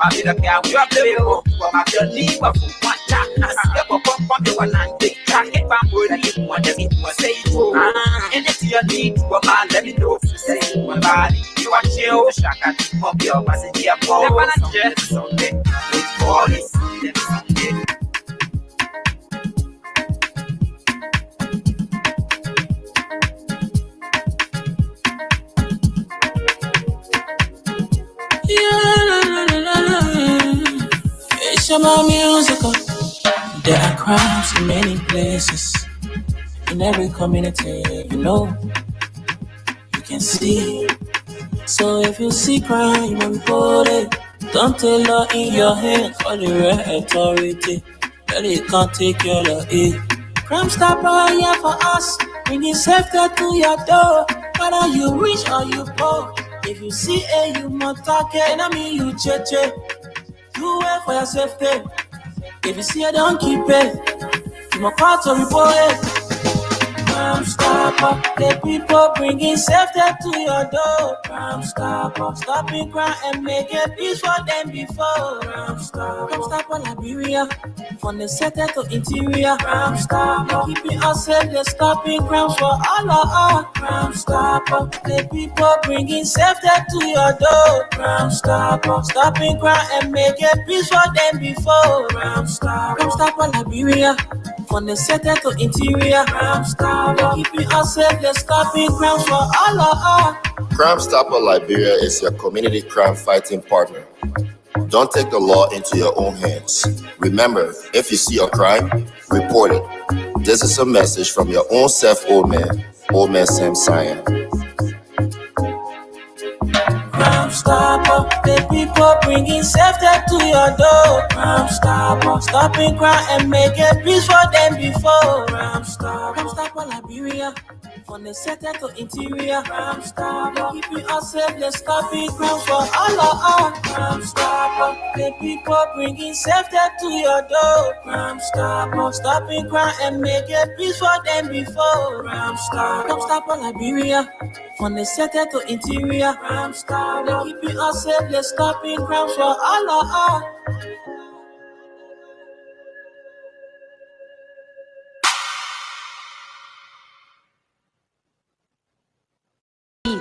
vida que a problema, como a journey wa fu kwata. Ya ko pom de wanande. Track it from where you want to say so. And if you need to let me know if you say one body. You are chill, shaka, pop your passenger for Sunday. With police, Sunday. It's my musical. There are crimes in many places, in every community, you can see. So if you see crime, report it. Don't take law in your hands for the right authority. That it can't take care of it. Crime Stopper here for us, bringing safety to your door. Whether you rich or you poor, if you see a you must talk it. I mean you cheche. Do it for your safety. If you see it, don't keep it. You must call to report it. Crime Stopper, the people bringing safety to your door. Crime Stopper, stopping crime and making peace for them before. Crime Stopper, Liberia, from the center to interior. Crime Stopper, keeping us safe, they're stopping crimes for all of us. Crime Stopper, the people bringing safety to your door. Crime Stopper, stopping crime and making peace for them before. Crime Stopper, Liberia, from the center to interior. Crime Stopper, keeping us safe, they're stopping crimes for all of us. Crime Stopper Liberia is your community crime fighting partner. Don't take the law into your own hands. Remember, if you see a crime, report it. This is a message from your own self, Old Man Sam Cyan. Crime Stopper, the people bringing safety to your door. Crime Stopper, stopping crime and making peace for them before. Crime Stopper, Liberia, from the center to interior. Crime Stopper, keeping us safe, they're stopping crimes for all of us. Crime Stopper, the people bringing safety to your door. Crime Stopper, stopping crime and making peace for them before. Crime Stopper, Liberia, from the center to interior. Crime Stopper, keeping us safe, they're stopping crimes for all of us.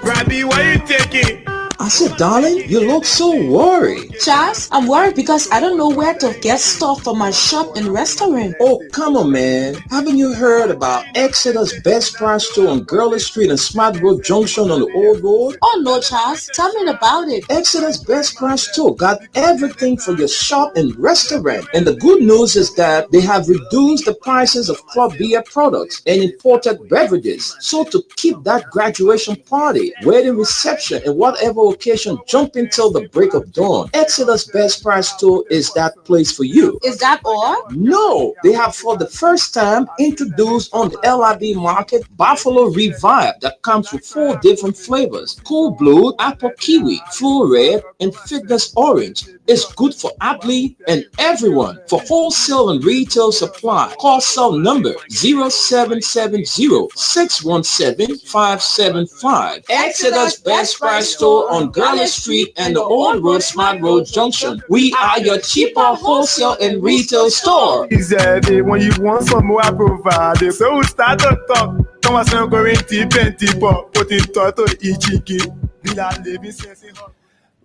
Robbie, what you taking? I said, darling, you look so worried. Charles, I'm worried because I don't know where to get stuff for my shop and restaurant. Oh, come on, man. Haven't you heard about Exeter's Best Price Store on Gurley Street and Smart Road Junction on the Old Road? Oh, no, Charles. Tell me about it. Exeter's Best Price Store got everything for your shop and restaurant. And the good news is that they have reduced the prices of club beer products and imported beverages. So to keep that graduation party, wedding reception, and whatever occasion jumping till the break of dawn, Exeter's Best Price Store is that place for you. Is that all? No, they have for the first time introduced on the LIB market Buffalo Revive that comes with 4 different flavors: Cool Blue, Apple Kiwi, Full Red, and Fitness Orange. It's good for athlete and everyone. For wholesale and retail supply, call cell number 0770-617-575. Exeter's Best Price Store on Gurley Street and the Old Road Smart Road Junction. We are your cheaper wholesale and retail store. Easy, when you want some more, I provide. So we start to talk. Come on, going deep and deeper. Put it to each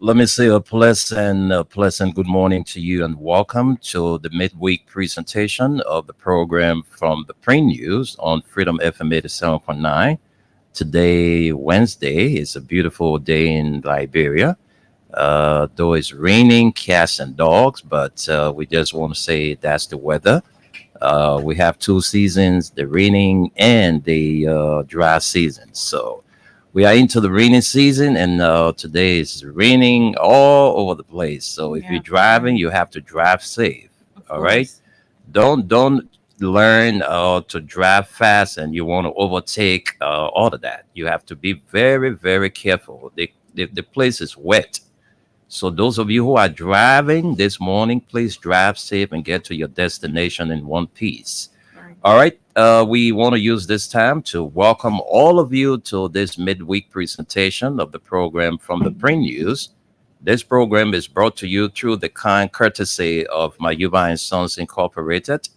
Let me say a pleasant good morning to you and welcome to the midweek presentation of the program from the Print News on Freedom FM 87.9. Today, Wednesday, is a beautiful day in Liberia. Though it's raining, cats and dogs, but we just want to say that's the weather. We have 2 seasons, the raining and the dry season. So we are into the raining season, and today is raining all over the place. So if you're driving, you have to drive safe. All right. Don't learn to drive fast and you want to overtake all of that. You have to be very, very careful. The place is wet. So those of you who are driving this morning, please drive safe and get to your destination in one piece. All right. We want to use this time to welcome all of you to this midweek presentation of the program from the Print News. This program is brought to you through the kind courtesy of Mayuba and Sons Incorporated,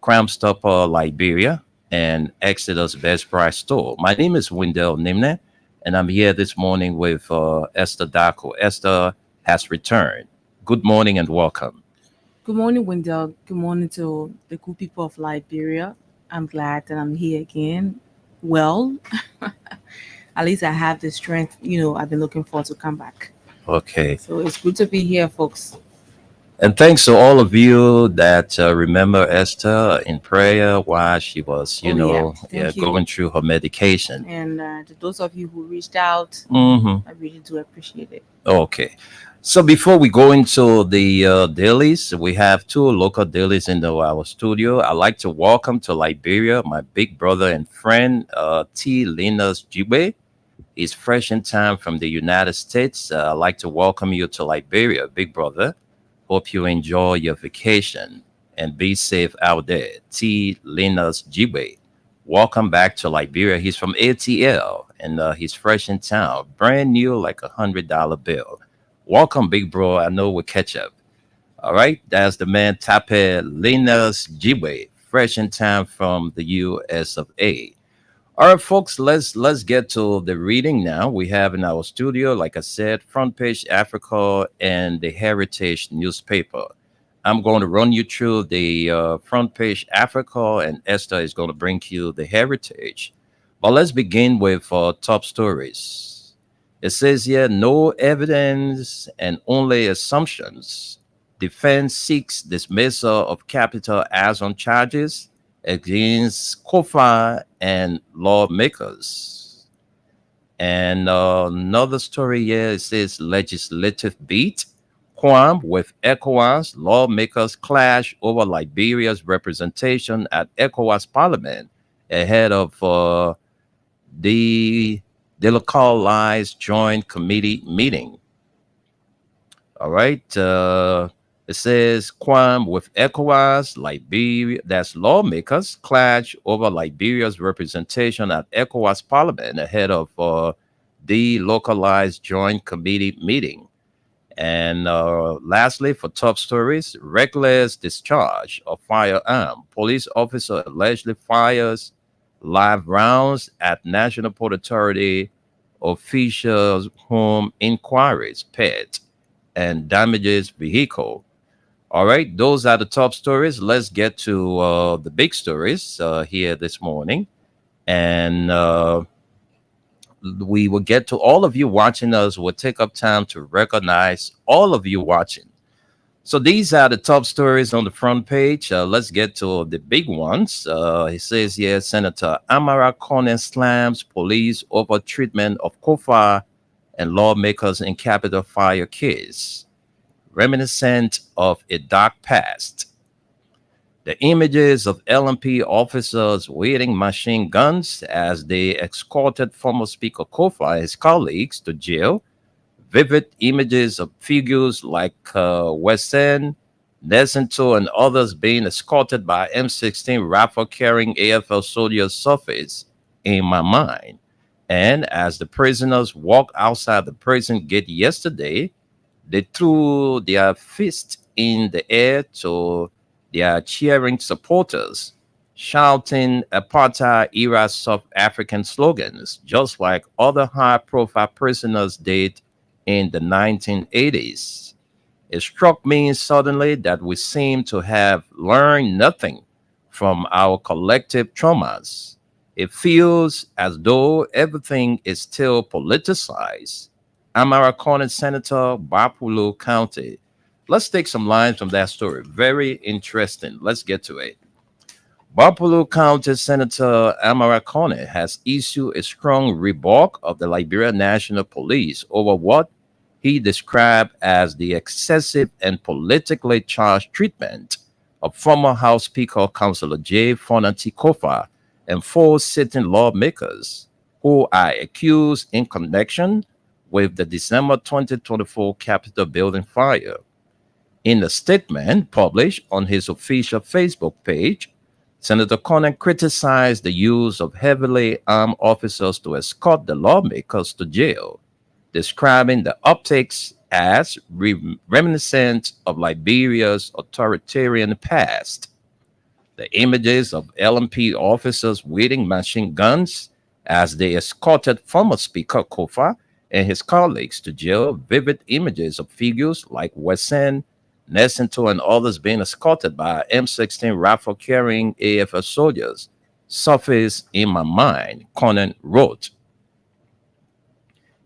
Crime Stopper Liberia, and Exodus Best Price Store. My name is Wendell Nimne, and I'm here this morning with Esther Dako. Esther has returned. Good morning and welcome. Good morning, Wendell. Good morning to the cool people of Liberia. I'm glad that I'm here again. Well, at least I have the strength. I've been looking forward to come back. Okay. So it's good to be here, folks. And thanks to all of you that remember Esther in prayer while she was, Thank you. going through her medication. And to those of you who reached out, Mm-hmm. I really do appreciate it. Okay. So before we go into the dailies, we have two local dailies in our studio. I'd like to welcome to Liberia my big brother and friend, T. Linus Jibe. He's fresh in time from the United States. I'd like to welcome you to Liberia, big brother. Hope you enjoy your vacation and be safe out there. T. Linus Jibe. Welcome back to Liberia. He's from ATL and he's fresh in town, brand new like $100 bill. Welcome, big bro. I know we'll catch up. All right, that's the man Tape Linus Jibe, fresh in town from the US of A. All right, folks, let's get to the reading now. We have in our studio, like I said, Front Page Africa and the Heritage newspaper. I'm going to run you through the Front Page Africa, and Esther is going to bring you the Heritage. But let's begin with top stories. It says here, no evidence and only assumptions. Defense seeks dismissal of capital assault charges against Kofa and lawmakers. And another story here, it says legislative beat. Quam with ECOWAS, lawmakers clash over Liberia's representation at ECOWAS Parliament ahead of the delocalized joint committee meeting. All right. It says Quam with ECOWAS, Liberia, that's lawmakers clash over Liberia's representation at ECOWAS Parliament ahead of the localized joint committee meeting. And lastly, for top stories, reckless discharge of firearm. Police officer allegedly fires live rounds at National Port Authority officials' home inquiries, pet, and damages vehicle. All right, those are the top stories. Let's get to the big stories here this morning. And we will get to all of you watching us. We'll take up time to recognize all of you watching. So these are the top stories on the front page. Let's get to the big ones. It says here, Senator Amara Kone slams police over treatment of Kofa and lawmakers in Capitol Fire case. Reminiscent of a dark past. The images of LMP officers wielding machine guns as they escorted former Speaker Kofa and his colleagues to jail. Vivid images of figures like Wesen, Nesinto, and others being escorted by M16 rifle carrying AFL soldiers surface in my mind. And as the prisoners walked outside the prison gate yesterday, they threw their fists in the air to their cheering supporters, shouting apartheid-era South African slogans, just like other high-profile prisoners did in the 1980s. It struck me suddenly that we seem to have learned nothing from our collective traumas. It feels as though everything is still politicized. Amara Kone, Senator, Bapulu County. Let's take some lines from that story. Very interesting. Let's get to it. Bapulu County Senator Amara Kone has issued a strong rebuke of the Liberia National Police over what he described as the excessive and politically charged treatment of former House Speaker Councillor J. Fonanti Kofa and 4 sitting lawmakers who are accused in connection with the December 2024 Capitol building fire. In a statement published on his official Facebook page, Senator Kone criticized the use of heavily armed officers to escort the lawmakers to jail. describing the optics as reminiscent of Liberia's authoritarian past. The images of LMP officers wielding machine guns as they escorted former Speaker Kofa and his colleagues to jail, vivid images of figures like Wesen, Nesinto, and others being escorted by M16 rifle carrying AFL soldiers surface in my mind, Conan wrote.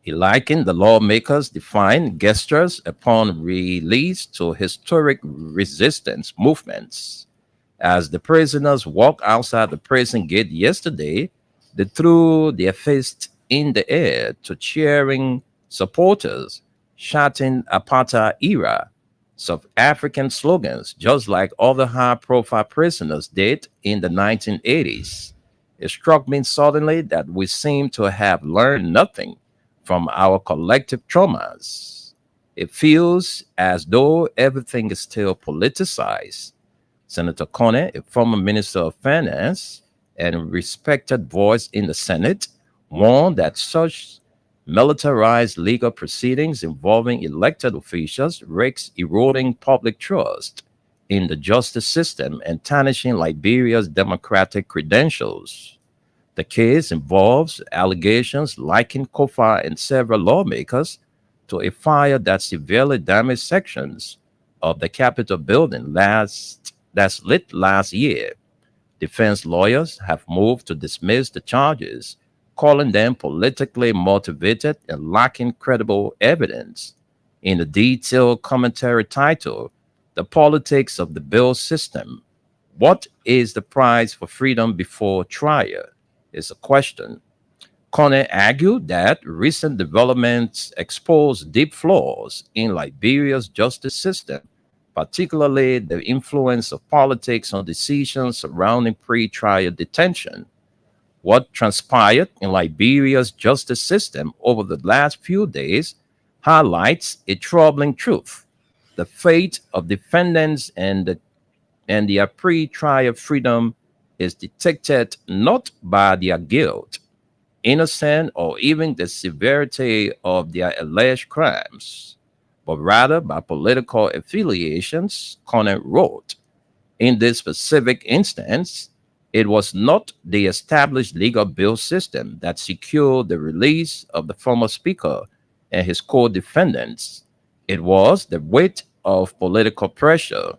He likened the lawmakers' defiant gestures upon release to historic resistance movements. As the prisoners walked outside the prison gate yesterday, they threw their fists in the air to cheering supporters, shouting apartheid era South African slogans, just like other high-profile prisoners did in the 1980s. It struck me suddenly that we seem to have learned nothing from our collective traumas. It feels as though everything is still politicized. Senator Kone, a former Minister of Finance and respected voice in the Senate, warned that such militarized legal proceedings involving elected officials risks eroding public trust in the justice system and tarnishing Liberia's democratic credentials. The case involves allegations liking Kofa and several lawmakers to a fire that severely damaged sections of the Capitol building that's lit last year. Defense lawyers have moved to dismiss the charges, calling them politically motivated and lacking credible evidence. In a detailed commentary titled, The Politics of the Bill System, What is the Price for Freedom Before Trial? Is a question. Kone argued that recent developments expose deep flaws in Liberia's justice system, particularly the influence of politics on decisions surrounding pre-trial detention. What transpired in Liberia's justice system over the last few days highlights a troubling truth. The fate of defendants and their pre-trial freedom is dictated not by their guilt, innocence, or even the severity of their alleged crimes, but rather by political affiliations, Conant wrote. In this specific instance, it was not the established legal bill system that secured the release of the former speaker and his co-defendants. It was the weight of political pressure.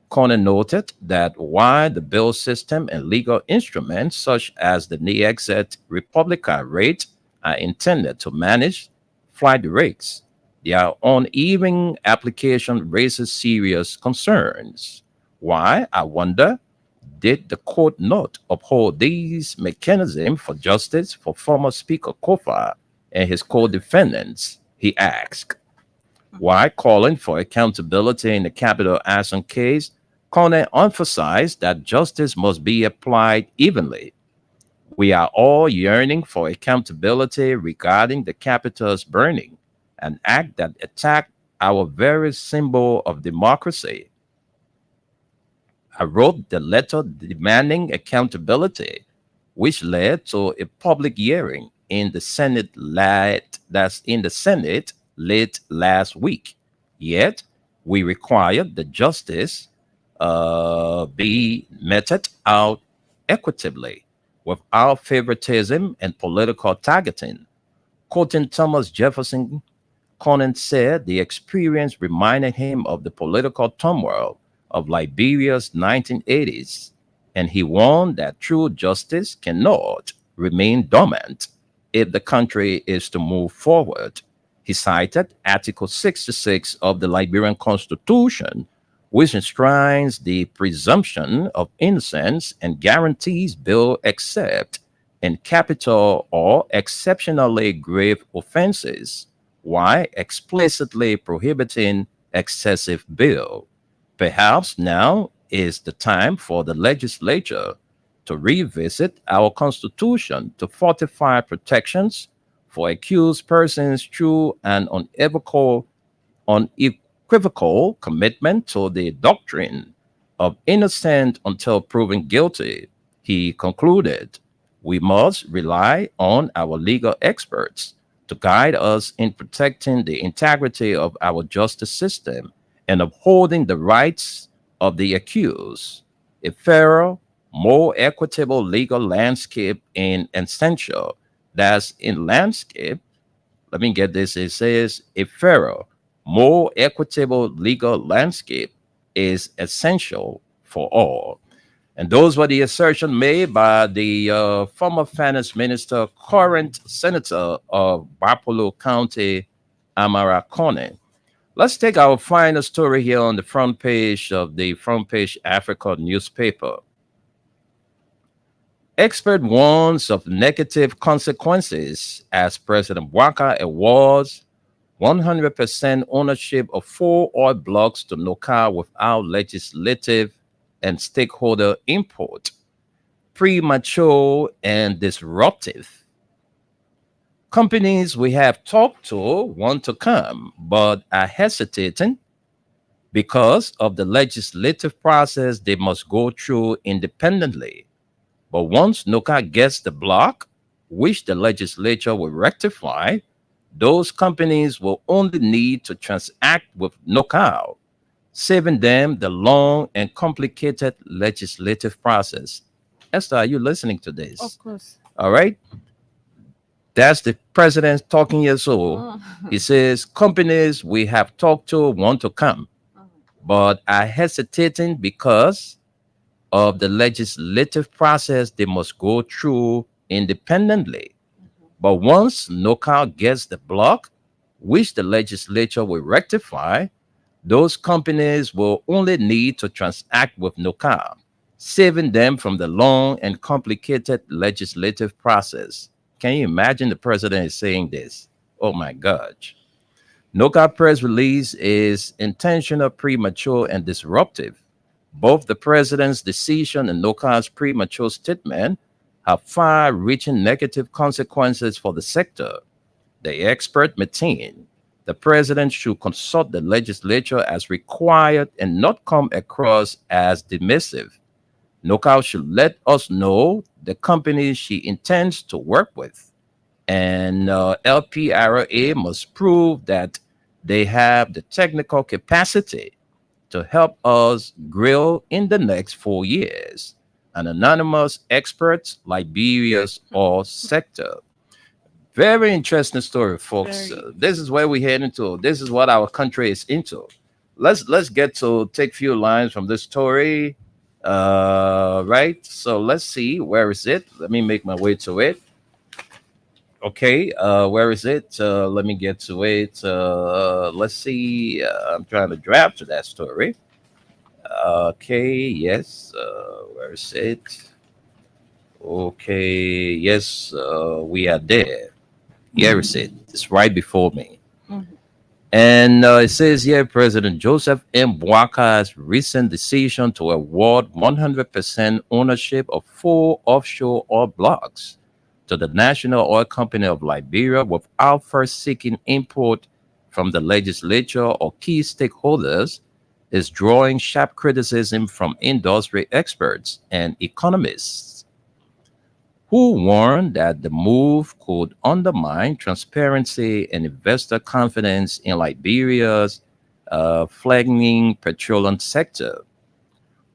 Conan noted that while the bill system and legal instruments such as the Exit Republica rate are intended to manage flight risks, their uneven application raises serious concerns. Why, I wonder, did the court not uphold these mechanisms for justice for former Speaker Kofa and his co-defendants? He asked. While calling for accountability in the capital arson case, Conan emphasized that justice must be applied evenly. We are all yearning for accountability regarding the Capitol's burning, an act that attacked our very symbol of democracy. I wrote the letter demanding accountability, which led to a public hearing in the Senate late last week. Yet, we required the justice be meted out equitably without favoritism and political targeting. Quoting Thomas Jefferson, Conan said the experience reminded him of the political turmoil of Liberia's 1980s, and he warned that true justice cannot remain dormant if the country is to move forward. He cited Article 66 of the Liberian Constitution, which enshrines the presumption of innocence and guarantees bail except in capital or exceptionally grave offenses, while explicitly prohibiting excessive bail. Perhaps now is the time for the legislature to revisit our Constitution to fortify protections for accused persons through an unequivocal commitment to the doctrine of innocent until proven guilty. He concluded, we must rely on our legal experts to guide us in protecting the integrity of our justice system and upholding the rights of the accused. A fairer, more equitable legal landscape in essential. That's in landscape. Let me get this. It says a fairer, more equitable legal landscape is essential for all. And those were the assertions made by the former finance minister, current senator of Bapolo County, Amara Kone. Let's take our final story here on the front page of the Front Page Africa newspaper. Expert warns of negative consequences as President Waka awards 100% ownership of 4 oil blocks to Noka without legislative and stakeholder input. Premature and disruptive. Companies we have talked to want to come, but are hesitating because of the legislative process they must go through independently. But once Noka gets the block, which the legislature will rectify, those companies will only need to transact with Noka, saving them the long and complicated legislative process. Esther, are you listening to this? Of course. All right. That's the president talking here. So he says, companies we have talked to want to come, but are hesitating because of the legislative process they must go through independently. But once Noka gets the block, which the legislature will rectify, those companies will only need to transact with Noka, saving them from the long and complicated legislative process. Can you imagine the president is saying this? Oh my gosh. Noka press release is intentional, premature, and disruptive. Both the president's decision and Noka's premature statement have far-reaching negative consequences for the sector. The expert maintain the president should consult the legislature as required and not come across as dismissive. Noka should let us know the companies she intends to work with. And LPRA must prove that they have the technical capacity to help us grow in the next 4 years. An anonymous expert, Liberia's oil sector. Very interesting story, folks. This is where we're heading to. This is what our country is into. Let's get to take a few lines from this story. Right. So let's see, where is it? Let me make my way to it. Okay. Where is it? Let me get to it. Let's see. I'm trying to draft to that story. Okay. Yes. Where is it? Okay. Yes. We are there. Here is it. It's right before me. And it says here, President Joseph M. Boaka's recent decision to award 100% ownership of 4 offshore oil blocks to the National Oil Company of Liberia without first seeking input from the legislature or key stakeholders is drawing sharp criticism from industry experts and economists, who warn that the move could undermine transparency and investor confidence in Liberia's flagging petroleum sector.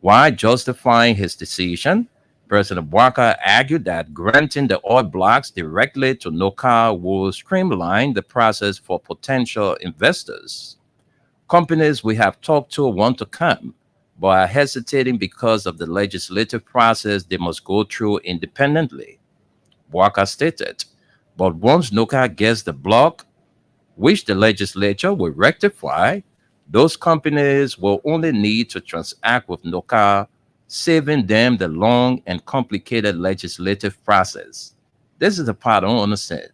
While justifying his decision, President Boaka argued that granting the oil blocks directly to Noka will streamline the process for potential investors. Companies we have talked to want to come, but are hesitating because of the legislative process they must go through independently. Boaka stated, but once Noka gets the block, which the legislature will rectify, those companies will only need to transact with Noka, saving them the long and complicated legislative process. This is the part I don't understand.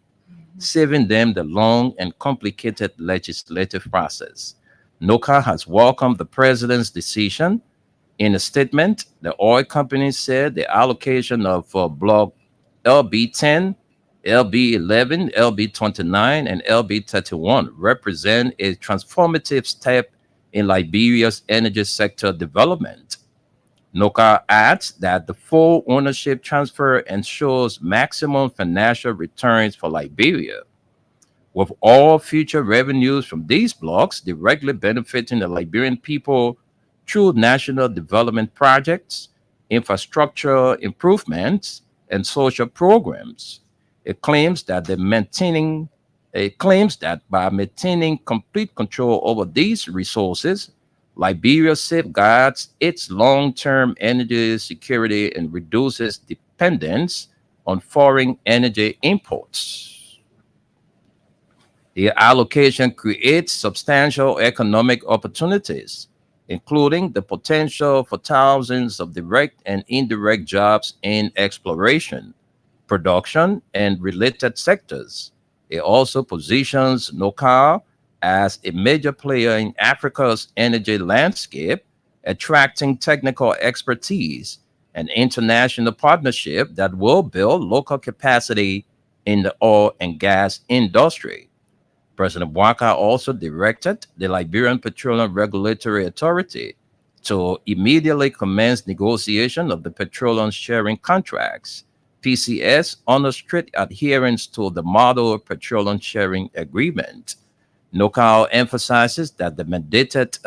Saving them the long and complicated legislative process. Noka has welcomed the president's decision. In a statement, the oil company said the allocation of block LB10, LB11, LB29, and LB31 represent a transformative step in Liberia's energy sector development. Noka adds that the full ownership transfer ensures maximum financial returns for Liberia. with all future revenues from these blocks directly benefiting the Liberian people through national development projects, infrastructure improvements, and social programs. It claims that by maintaining complete control over these resources, Liberia safeguards its long-term energy security and reduces dependence on foreign energy imports. The allocation creates substantial economic opportunities, including the potential for thousands of direct and indirect jobs in exploration, production, and related sectors. It also positions NOCAR as a major player in Africa's energy landscape, attracting technical expertise and international partnership that will build local capacity in the oil and gas industry. President Bouaka also directed the Liberian Petroleum Regulatory Authority to immediately commence negotiation of the petroleum sharing contracts (PCS) under strict adherence to the Model Petroleum Sharing Agreement. NOCAL emphasizes that the mandated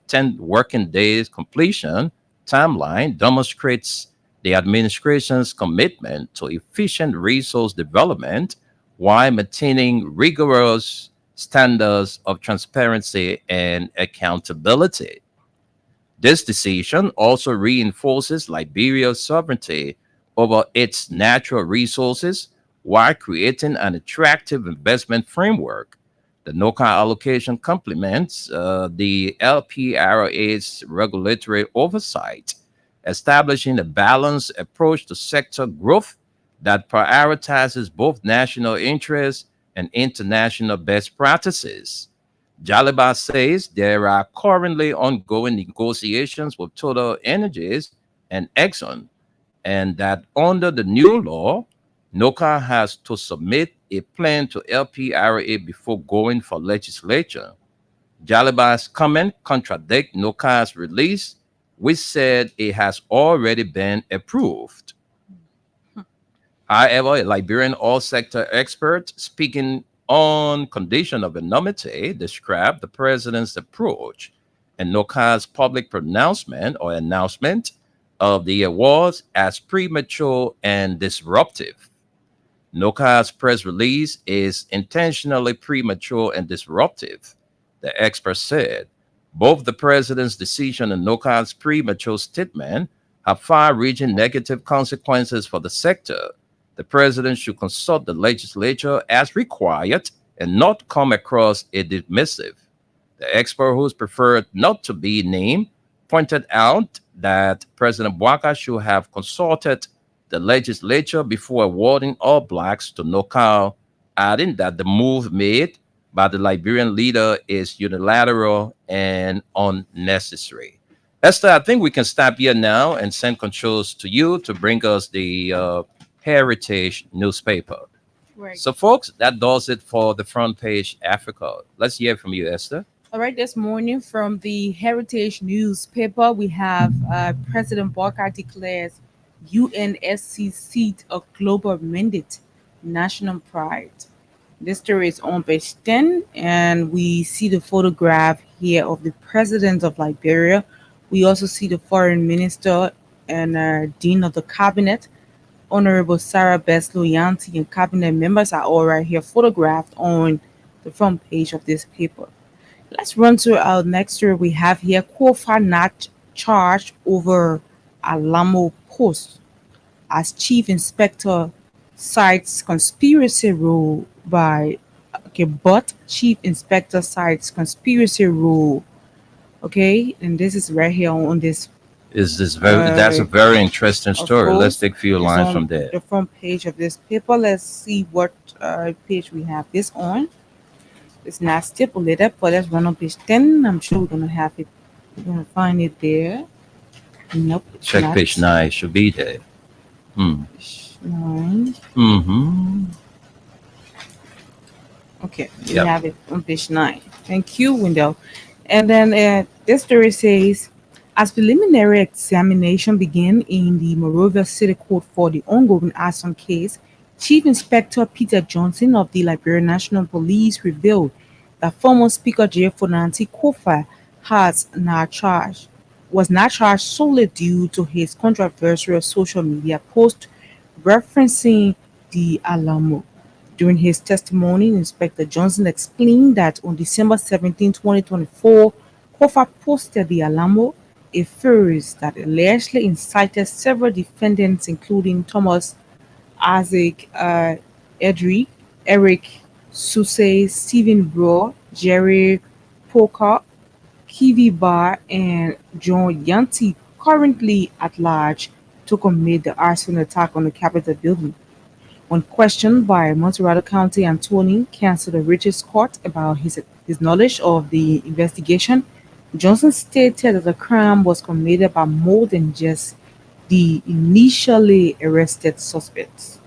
10 working days completion timeline demonstrates the administration's commitment to efficient resource development while maintaining rigorous standards of transparency and accountability. This decision also reinforces Liberia's sovereignty over its natural resources while creating an attractive investment framework. The NOCA allocation complements the LPRA's regulatory oversight, establishing a balanced approach to sector growth that prioritizes both national interests and international best practices. Jaliba says there are currently ongoing negotiations with Total Energies and Exxon, and that under the new law, NOCA has to submit a plan to LPRA before going for legislature. Jaliba's comment contradicts NOCA's release, which said it has already been approved. However, a Liberian oil sector expert speaking on condition of anonymity described the president's approach and NOCA's public pronouncement or announcement of the awards as premature and disruptive. NOCA's press release is intentionally premature and disruptive, the expert said. Both the president's decision and NOCA's premature statement have far-reaching negative consequences for the sector. The president should consult the legislature as required and not come across as dismissive. The expert, who's preferred not to be named, pointed out that President Bouaka should have consulted the legislature before awarding all blacks to NOCAL, adding that the move made by the Liberian leader is unilateral and unnecessary. Esther, I think we can stop here now and send controls to you to bring us the Heritage newspaper. Right. So, folks, that does it for the front page Africa. Let's hear from you, Esther. All right, this morning from the Heritage newspaper, we have President Bouaka declares UNSC seat of global mandate, national pride. This story is on page 10, and we see the photograph here of the president of Liberia. We also see the foreign minister and dean of the cabinet. Honorable Sarah Beslow Yanti and cabinet members are all right here photographed on the front page of this paper. Let's run to our next story. We have here Kofa not charged over Alamo Post as chief inspector cites conspiracy rule but chief inspector cites conspiracy rule. Okay, and this is right here on this. That's a very interesting story. Let's take a few lines from there. The front page of this paper. Let's see what page we have this on. It's not stipulated, but let's run on page 10. I'm sure we're gonna have it. We're gonna find it there. Nope. Check not. Page 9 should be there. Page 9. Mm-hmm. Okay, we have it on page 9. Thank you, Wendell. And then this story says, as preliminary examination began in the Monrovia City Court for the ongoing arson case, Chief Inspector Peter Johnson of the Liberia National Police revealed that former Speaker J.F. Nancy Kofa was not charged solely due to his controversial social media post referencing the Alamo. During his testimony, Inspector Johnson explained that on December 17, 2024, Kofa posted the Alamo, a phrase that allegedly incited several defendants, including Thomas Isaac Edry, Eric Susay, Stephen Brough, Jerry Poker, Kivi Bar, and John Yanti, currently at large, to commit the arson attack on the Capitol building. When questioned by Montserrado County Attorney Councilor Richard Scott about his knowledge of the investigation, Johnson stated that the crime was committed by more than just the initially arrested suspects.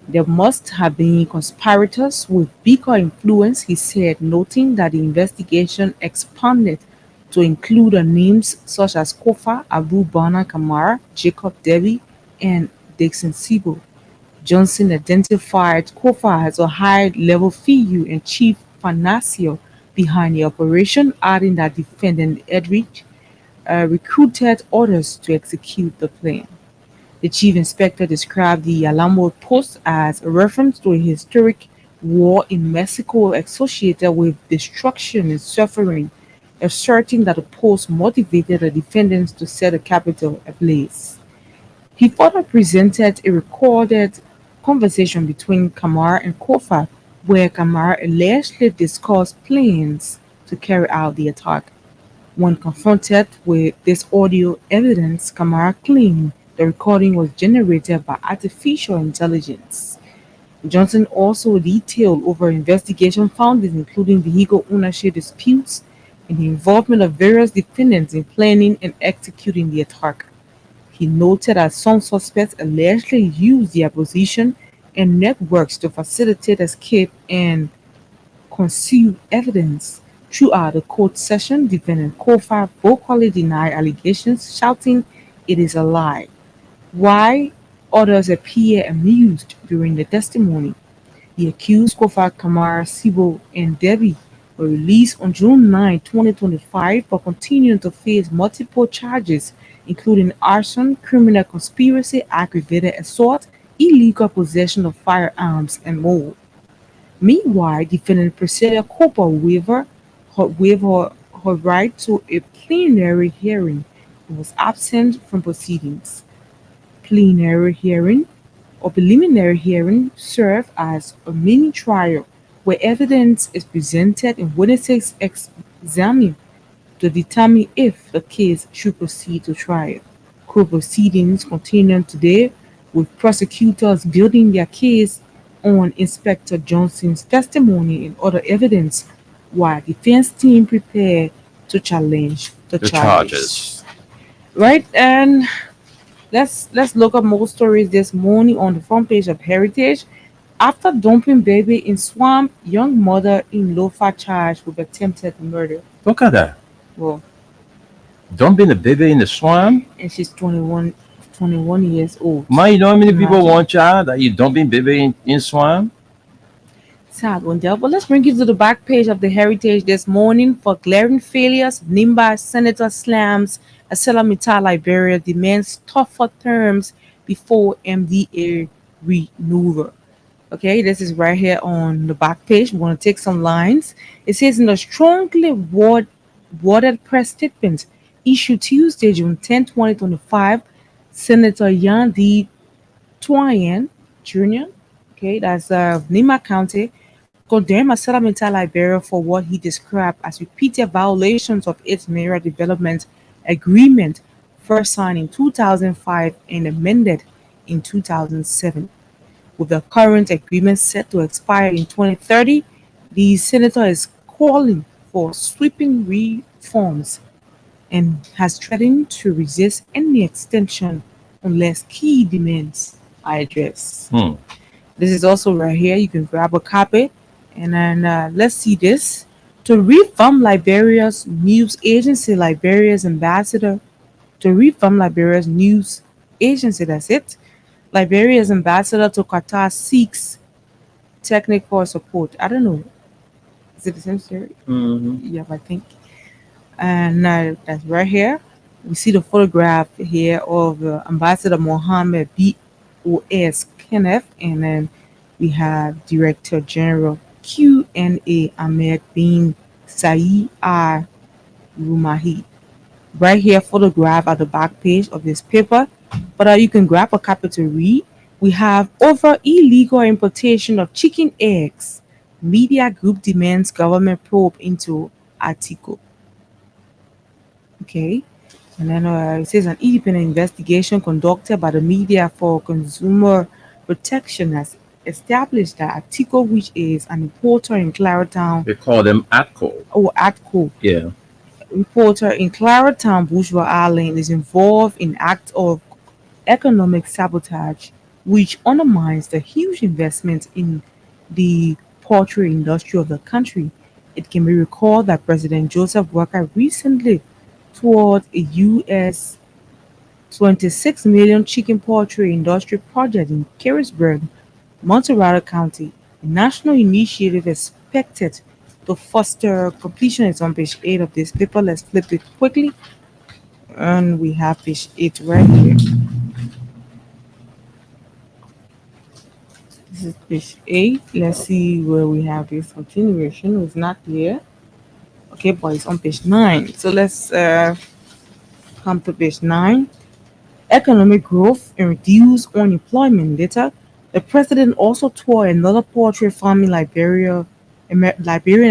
There must have been conspirators with bigger influence, he said, noting that the investigation expanded to include names such as Kofa, Abu Bana Kamara, Jacob Devi, and Dixon Sibo. Johnson identified Kofa as a high-level figure and chief financier behind the operation, adding that defendant Edrich recruited others to execute the plan. The chief inspector described the Alamo post as a reference to a historic war in Mexico associated with destruction and suffering, asserting that the post motivated the defendants to set the capital ablaze. He further presented a recorded conversation between Kamara and Kofa, where Kamara allegedly discussed plans to carry out the attack. When confronted with this audio evidence, Kamara claimed the recording was generated by artificial intelligence. Johnson also detailed over investigation findings, including vehicle ownership disputes and the involvement of various defendants in planning and executing the attack. He noted that some suspects allegedly used their position and networks to facilitate escape and conceal evidence. Throughout the court session, defendant Kofa vocally denied allegations, shouting, "It is a lie." Why others appear amused during the testimony. The accused Kofa Kamara, Sibo, and Debbie were released on June 9, 2025 for continuing to face multiple charges, including arson, criminal conspiracy, aggravated assault, illegal possession of firearms, and more. Meanwhile, defendant Priscilla Cooper waived her right to a plenary hearing and was absent from proceedings. Plenary hearing or preliminary hearing serve as a mini trial where evidence is presented and witnesses examined to determine if the case should proceed to trial. Court proceedings continue today with prosecutors building their case on Inspector Johnson's testimony and other evidence while defense team prepare to challenge the charges. Right, and let's look up more stories this morning on the front page of Heritage. After dumping baby in swamp, young mother in Lofa charged with attempted murder. Look at that. Well, Dumping the baby in the swamp. and she's 21 years old. Man, you know how many people Imagine. want child that you dumping baby in swamp? Sad one there. But let's bring you to the back page of the Heritage this morning. For glaring failures, Nimba Senator slams ArcelorMittal Liberia demands tougher terms before MDA renewal. Okay, this is right here on the back page. We're going to take some lines. It says in a strongly worded press statement issued Tuesday, June 10, 2025, Senator Yan D. Twain Jr., okay, that's Nima County, condemned ArcelorMittal Liberia for what he described as repeated violations of its Mineral Development Agreement, first signed in 2005 and amended in 2007. With the current agreement set to expire in 2030, the senator is calling for sweeping reforms and has threatened to resist any extension unless key demands are addressed. This is also right here. You can grab a copy and then let's see this. To reform Liberia's news agency, Liberia's ambassador, to reform Liberia's news agency, that's it. Liberia's ambassador to Qatar seeks technical support. I don't know. Is it the same story? Yeah, I think. And that's right here. We see the photograph here of Ambassador Mohammed B.O.S. Kenneth, and then we have Director General QNA Ahmed bin Saeed Al Rumahi. Right here, photograph at the back page of this paper, but you can grab a copy to read. We have over illegal importation of chicken eggs. Media group demands government probe into article. Okay. And then it says an independent investigation conducted by the Media for Consumer Protection has established that Article, which is an importer in Claratown, They call them ATCO. or ATCO, Yeah. importer in Claratown, Bourgeois Island, is involved in acts of economic sabotage, which undermines the huge investment in the poultry industry of the country. It can be recalled that President Joseph Walker recently towards a U.S. 26 million chicken poultry industry project in Carisburg, Monterey County. A national initiative expected to foster completion is on page 8 of this paper. Let's flip it quickly. And we have page 8 right here. This is page 8. Let's see where we have this continuation. It's not here. Okay, but it's on page 9. So let's come to page 9. Economic growth and reduce unemployment. Later, the president also toured another poultry farm in Liberian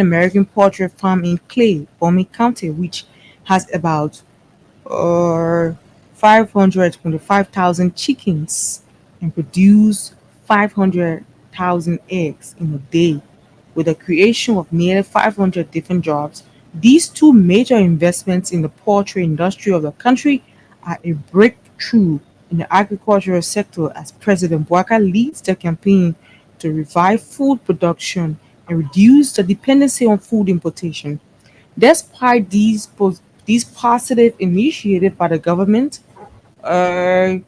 American poultry farm in Clay, Bomi County, which has about 525,000 chickens and produce 500,000 eggs in a day, with the creation of nearly 500 different jobs. These two major investments in the poultry industry of the country are a breakthrough in the agricultural sector as President Bouaka leads the campaign to revive food production and reduce the dependency on food importation. Despite these positive initiatives by the government uh,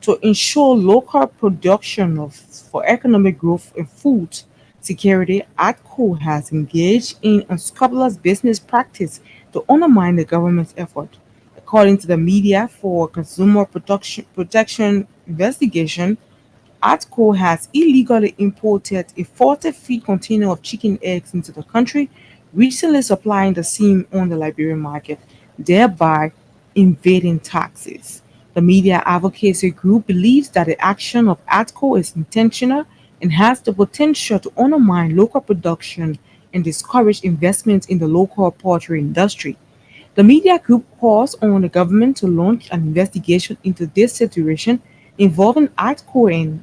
to ensure local production for economic growth and food security, ATCO has engaged in unscrupulous business practice to undermine the government's effort. According to the Media for Consumer Protection investigation, ATCO has illegally imported a 40-feet container of chicken eggs into the country, recently supplying the same on the Liberian market, thereby evading taxes. The Media Advocacy Group believes that the action of ATCO is intentional and has the potential to undermine local production and discourage investment in the local poultry industry. The media group calls on the government to launch an investigation into this situation involving ATCO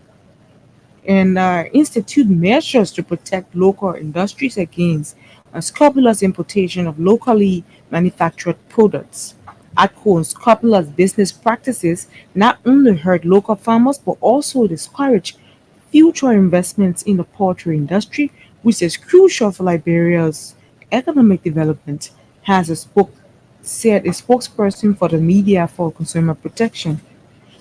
and institute measures to protect local industries against unscrupulous importation of locally manufactured products. ATCO unscrupulous business practices not only hurt local farmers but also discourage future investments in the poultry industry, which is crucial for Liberia's economic development, has said a spokesperson for the Media for Consumer Protection.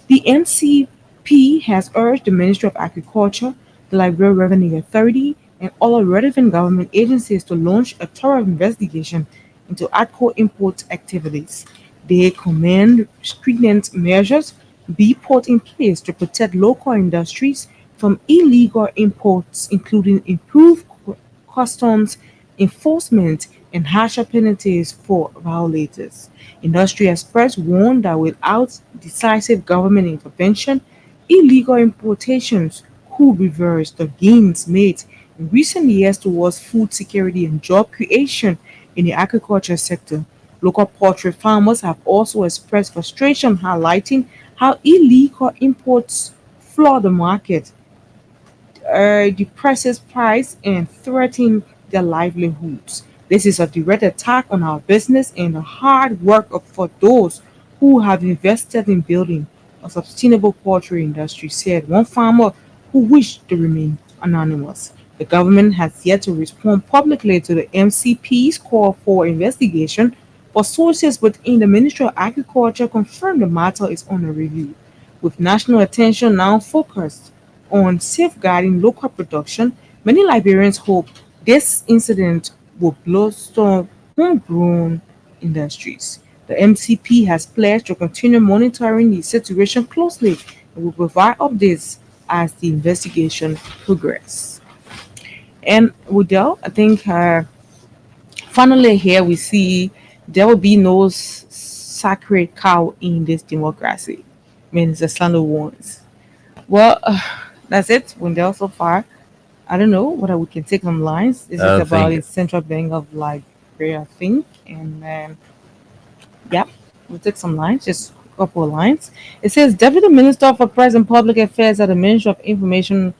The NCP has urged the Ministry of Agriculture, the Liberia Revenue Authority, and all relevant government agencies to launch a thorough investigation into ATCO import activities. They recommend stringent measures be put in place to protect local industries from illegal imports, including improved customs enforcement and harsher penalties for violators. Industry experts warn that without decisive government intervention, illegal importations could reverse the gains made in recent years towards food security and job creation in the agriculture sector. Local poultry farmers have also expressed frustration, highlighting how illegal imports flood the market, depresses price, and threaten their livelihoods. This is a direct attack on our business and the hard work for those who have invested in building a sustainable poultry industry, said one farmer who wished to remain anonymous. The government has yet to respond publicly to the MCP's call for investigation, but sources within the Ministry of Agriculture confirm the matter is under review. With national attention now focused on safeguarding local production, many Liberians hope this incident will bolster homegrown industries. The MCP has pledged to continue monitoring the situation closely and will provide updates as the investigation progresses. And Woodell, I think finally here we see there will be no sacred cow in this democracy. I mean, it's the slender ones. Well, that's it, Wendell, so far. I don't know whether we can take some lines. This is I about think the Central Bank of Liberia, I think. And yeah, we'll take some lines, just a couple of lines. It says Deputy Minister for Press and Public Affairs at the Ministry of Information,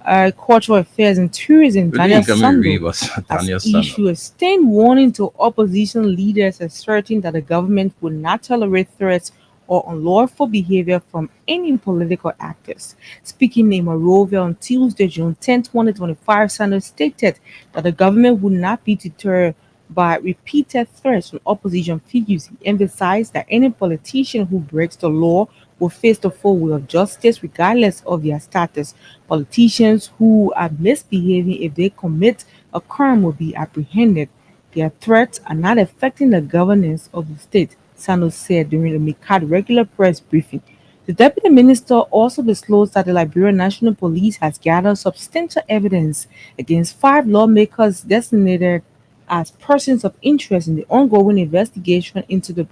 Cultural Affairs and Tourism, really Daniel can we read Sando, what's has Daniel Sano? issued a stern warning to opposition leaders asserting that the government will not tolerate threats or unlawful behavior from any political actors. Speaking in Monrovia on Tuesday, June 10th, 2025, Sanders stated that the government would not be deterred by repeated threats from opposition figures. He emphasized that any politician who breaks the law will face the full will of justice regardless of their status. Politicians who are misbehaving if they commit a crime will be apprehended. Their threats are not affecting the governance of the state, Santos said during the MICAD regular press briefing. The deputy minister also disclosed that the Liberian National Police has gathered substantial evidence against 5 lawmakers designated as persons of interest in the ongoing investigation into the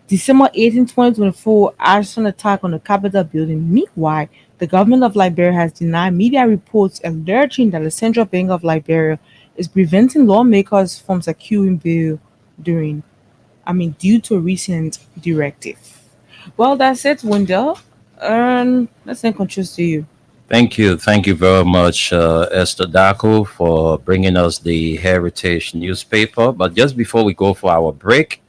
December 18, 2024 arson attack on the Capitol building. Meanwhile, the government of Liberia has denied media reports alleging that the Central Bank of Liberia is preventing lawmakers from securing bail during, due to a recent directive. Well, that's it, Wendell. Let's then control to you. Thank you very much, Esther Daco, for bringing us the Heritage newspaper. But just before we go for our break,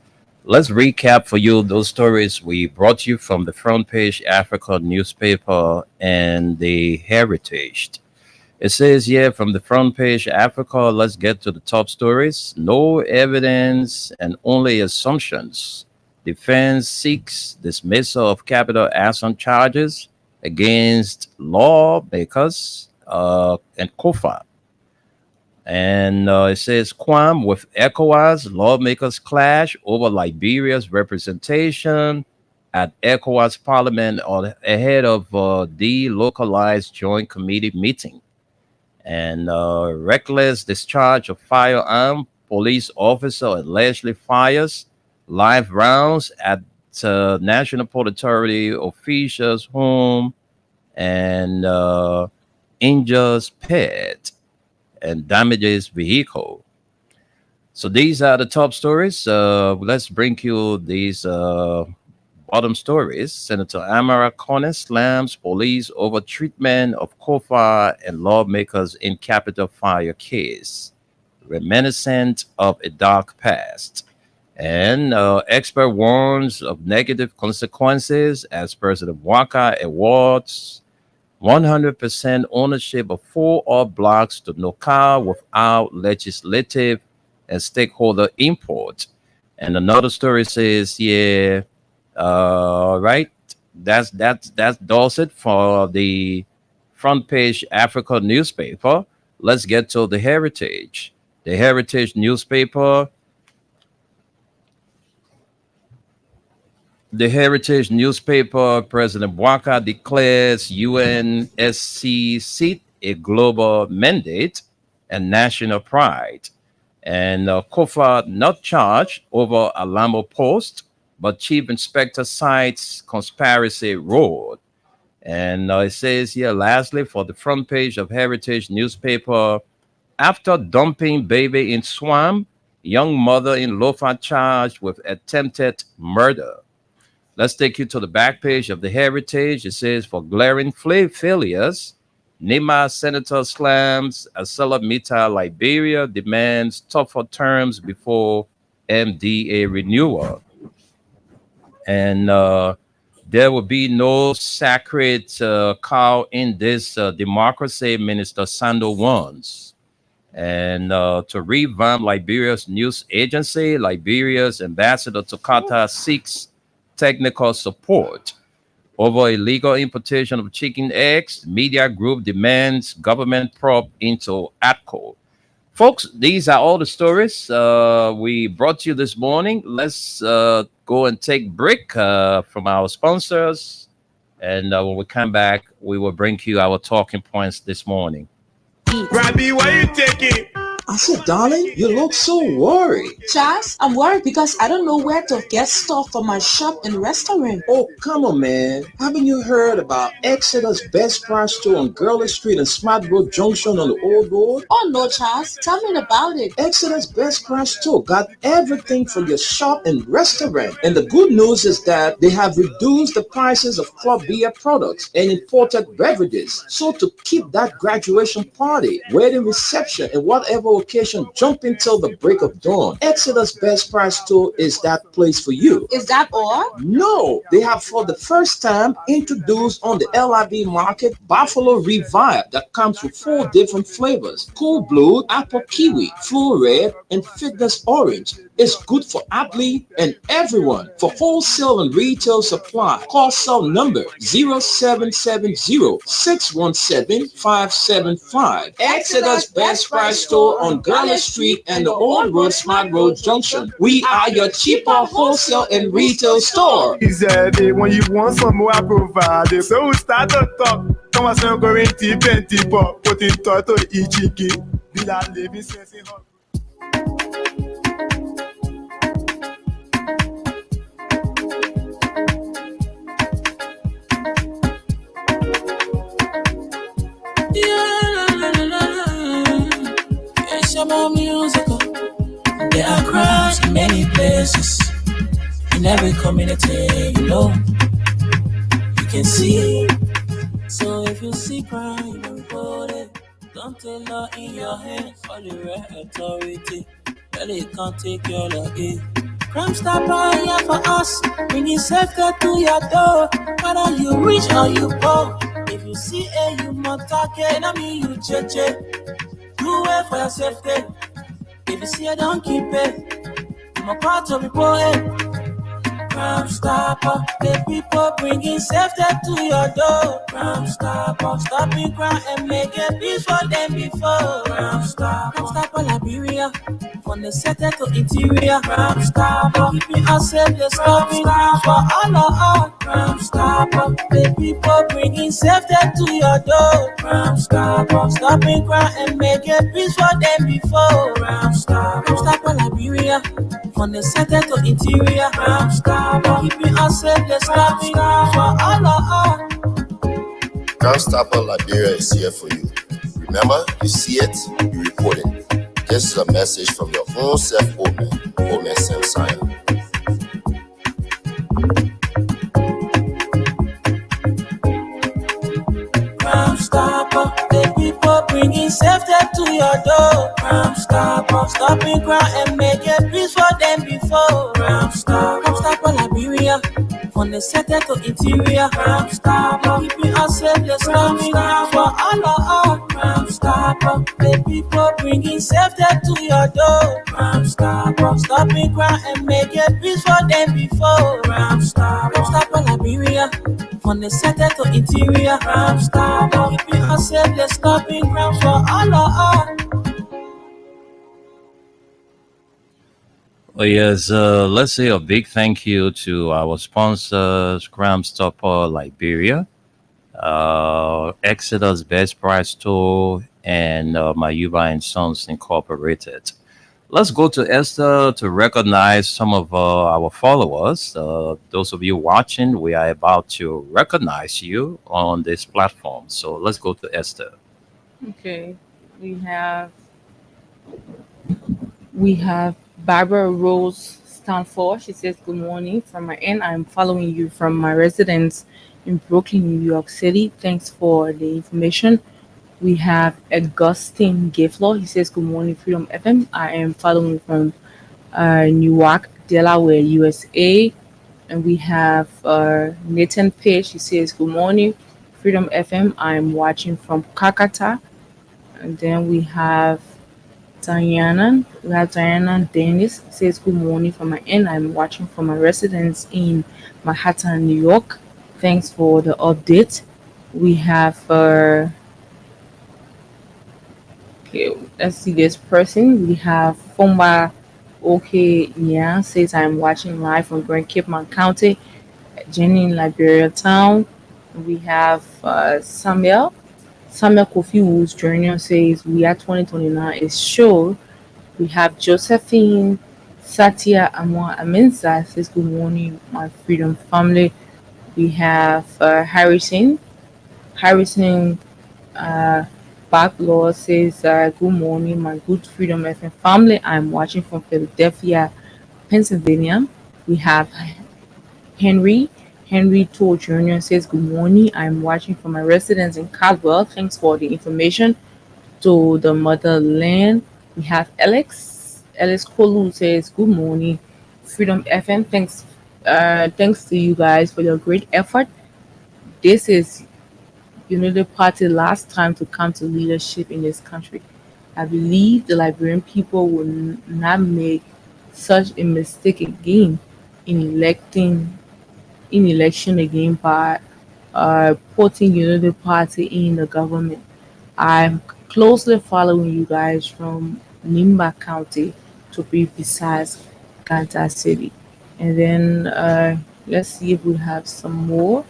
let's recap for you those stories we brought you from the Front Page Africa newspaper and the Heritage. It says here from the Front Page Africa, let's get to the top stories. No evidence and only assumptions. Defense seeks dismissal of capital arson charges against lawmakers and COFA. And it says Quam with ECOWAS, lawmakers clash over Liberia's representation at ECOWAS Parliament ahead of delocalized joint committee meeting. And reckless discharge of firearm, police officer allegedly fires live rounds at National Port Authority officials' home and injures pet and damages vehicle. So these are the top stories. Let's bring you these bottom stories. Senator Amara Kone slams police over treatment of COFA and lawmakers in Capitol fire case, reminiscent of a dark past. And expert warns of negative consequences as President Waka awards 100% ownership of 4 oil blocks to NOCA without legislative and stakeholder input. And another story says, yeah, right. That's does it for the Front Page Africa newspaper. Let's get to the Heritage. The Heritage newspaper. The Heritage newspaper, President Waka declares UNSC seat a global mandate and national pride. And Kofa not charged over Alamo Post, but Chief Inspector cites conspiracy road. And it says here, lastly, for the front page of Heritage newspaper, after dumping baby in swamp, young mother in Lofa charged with attempted murder. Let's take you to the back page of the Heritage. It says, for glaring failures, Nima Senator slams ArcelorMittal Liberia demands tougher terms before MDA renewal. And there will be no sacred cow in this democracy, Minister Sando wants. And to revamp Liberia's news agency, Liberia's ambassador to Qatar seeks technical support over illegal importation of chicken eggs. Media group demands government probe into ATCO. Folks, these are all the stories we brought you this morning. Let's go and take break from our sponsors. And when we come back, we will bring you our talking points this morning. Robbie, why you taking? I said, darling, you look so worried. Charles, I'm worried because I don't know where to get stuff for my shop and restaurant. Oh, come on, man. Haven't you heard about Exeter's Best Price Store on Gurley Street and Smart Road Junction on the Old Road? Oh, no, Charles. Tell me about it. Exeter's Best Price Store got everything for your shop and restaurant. And the good news is that they have reduced the prices of club beer products and imported beverages. So to keep that graduation party, wedding reception, and whatever occasion jumping till the break of dawn, Exeter's Best Price Store is that place for you. Is that all? No, they have for the first time introduced on the LIV market Buffalo Revive that comes with 4 different flavors: Cool Blue, Apple Kiwi, Full Red, and Fitness Orange. It's good for athlete and everyone. For wholesale and retail supply, call cell number 0770-617-575. Exeter's Best Price Store on Gurley Street and the Old Road Smart Road Junction. We are your cheaper wholesale and retail store. He said, when you want some more, I provide. So we start to talk. Come on, so going deep and deeper. Put in toto ichiki. Bila living sense in her. Musical. There are crowds in many places, in every community, you can see. So if you see crime, you report it. Don't take law in your hands, call the right authority. Well, it can't take your law in. Crime Stopper here for us, bringing safety to your door. Whether you rich or you poor, if you see a you must target, I mean you cheche. Do it for your safety. If you see it, don't keep it. I'm a part of report it. Crime Stopper, the people bringing safety to your door. Crime Stopper, stopping crime and making peace for them before. Crime Stopper, Liberia, from the center to interior. Crime Stopper, keeping us safe, they're stopping crime for all of us. Crime Stopper, the people bringing safety to your door. Crime Stopper, stopping crime and making peace for them before. Crime Stopper, Liberia, from the center to interior. Crime Stopper, keeping us safe, they're stopping crime for all of us. Crime Stopper Liberia is here for you. Remember, you see it, you report it. This is a message from your own self, Omen Sam Sion. Crime Stopper, the people bringing safety to your door. Crime Stopper, stopping crime and making peace for them before. Crime Stopper, Liberia, from the center to interior. Crime Stopper, keeping us safe, they're stopping crime for all of us. Crime Stopper, the people bringing safety to your door. Crime Stopper, stopping crime and making peace for them before. Crime Stopper, Liberia, from the center to interior. Crime Stopper, keeping us safe, they're stopping crime for all of us. Oh, yes, let's say a big thank you to our sponsors, Crime Stopper Liberia, Exeter's Best Price Store, and Mayuba and Sons Incorporated. Let's go to Esther to recognize some of our followers. Those of you watching, we are about to recognize you on this platform. So let's go to Esther. Okay, we have Barbara Rose Stanford. She says, good morning from my end. I'm following you from my residence in Brooklyn, New York City. Thanks for the information. We have Augustine Gayflow. He says, good morning, Freedom FM. I am following from Newark, Delaware, USA. And we have Nathan Page. He says, good morning, Freedom FM. I'm watching from Kakata. And then we have Diana. We have Diana Dennis says good morning from my end. I'm watching from my residence in Manhattan, New York. Thanks for the update. We have okay, let's see this person. We have Fomba OK Nya says I'm watching live from Grand Cape Mount County, Jenny in Liberia Town. We have Samuel Kofi Woods Jr. says we are 2029 is sure. We have Josephine Satya Amwa Amensa says good morning, my freedom family. We have Harrison uh, Backlaw says good morning, my good freedom FM family. I'm watching from Philadelphia, Pennsylvania. We have Henry. Henry Toll Jr. says good morning. I'm watching from my residence in Caldwell. Thanks for the information to the motherland. We have Alex Kolu says good morning, Freedom FM. Thanks to you guys for your great effort. This is the party last time to come to leadership in this country. I believe the Liberian people will not make such a mistake again in electing in election again by putting the party in the government. I'm closely following you guys from Nimba County to be precise, Kansas City. And then let's see if we have some more.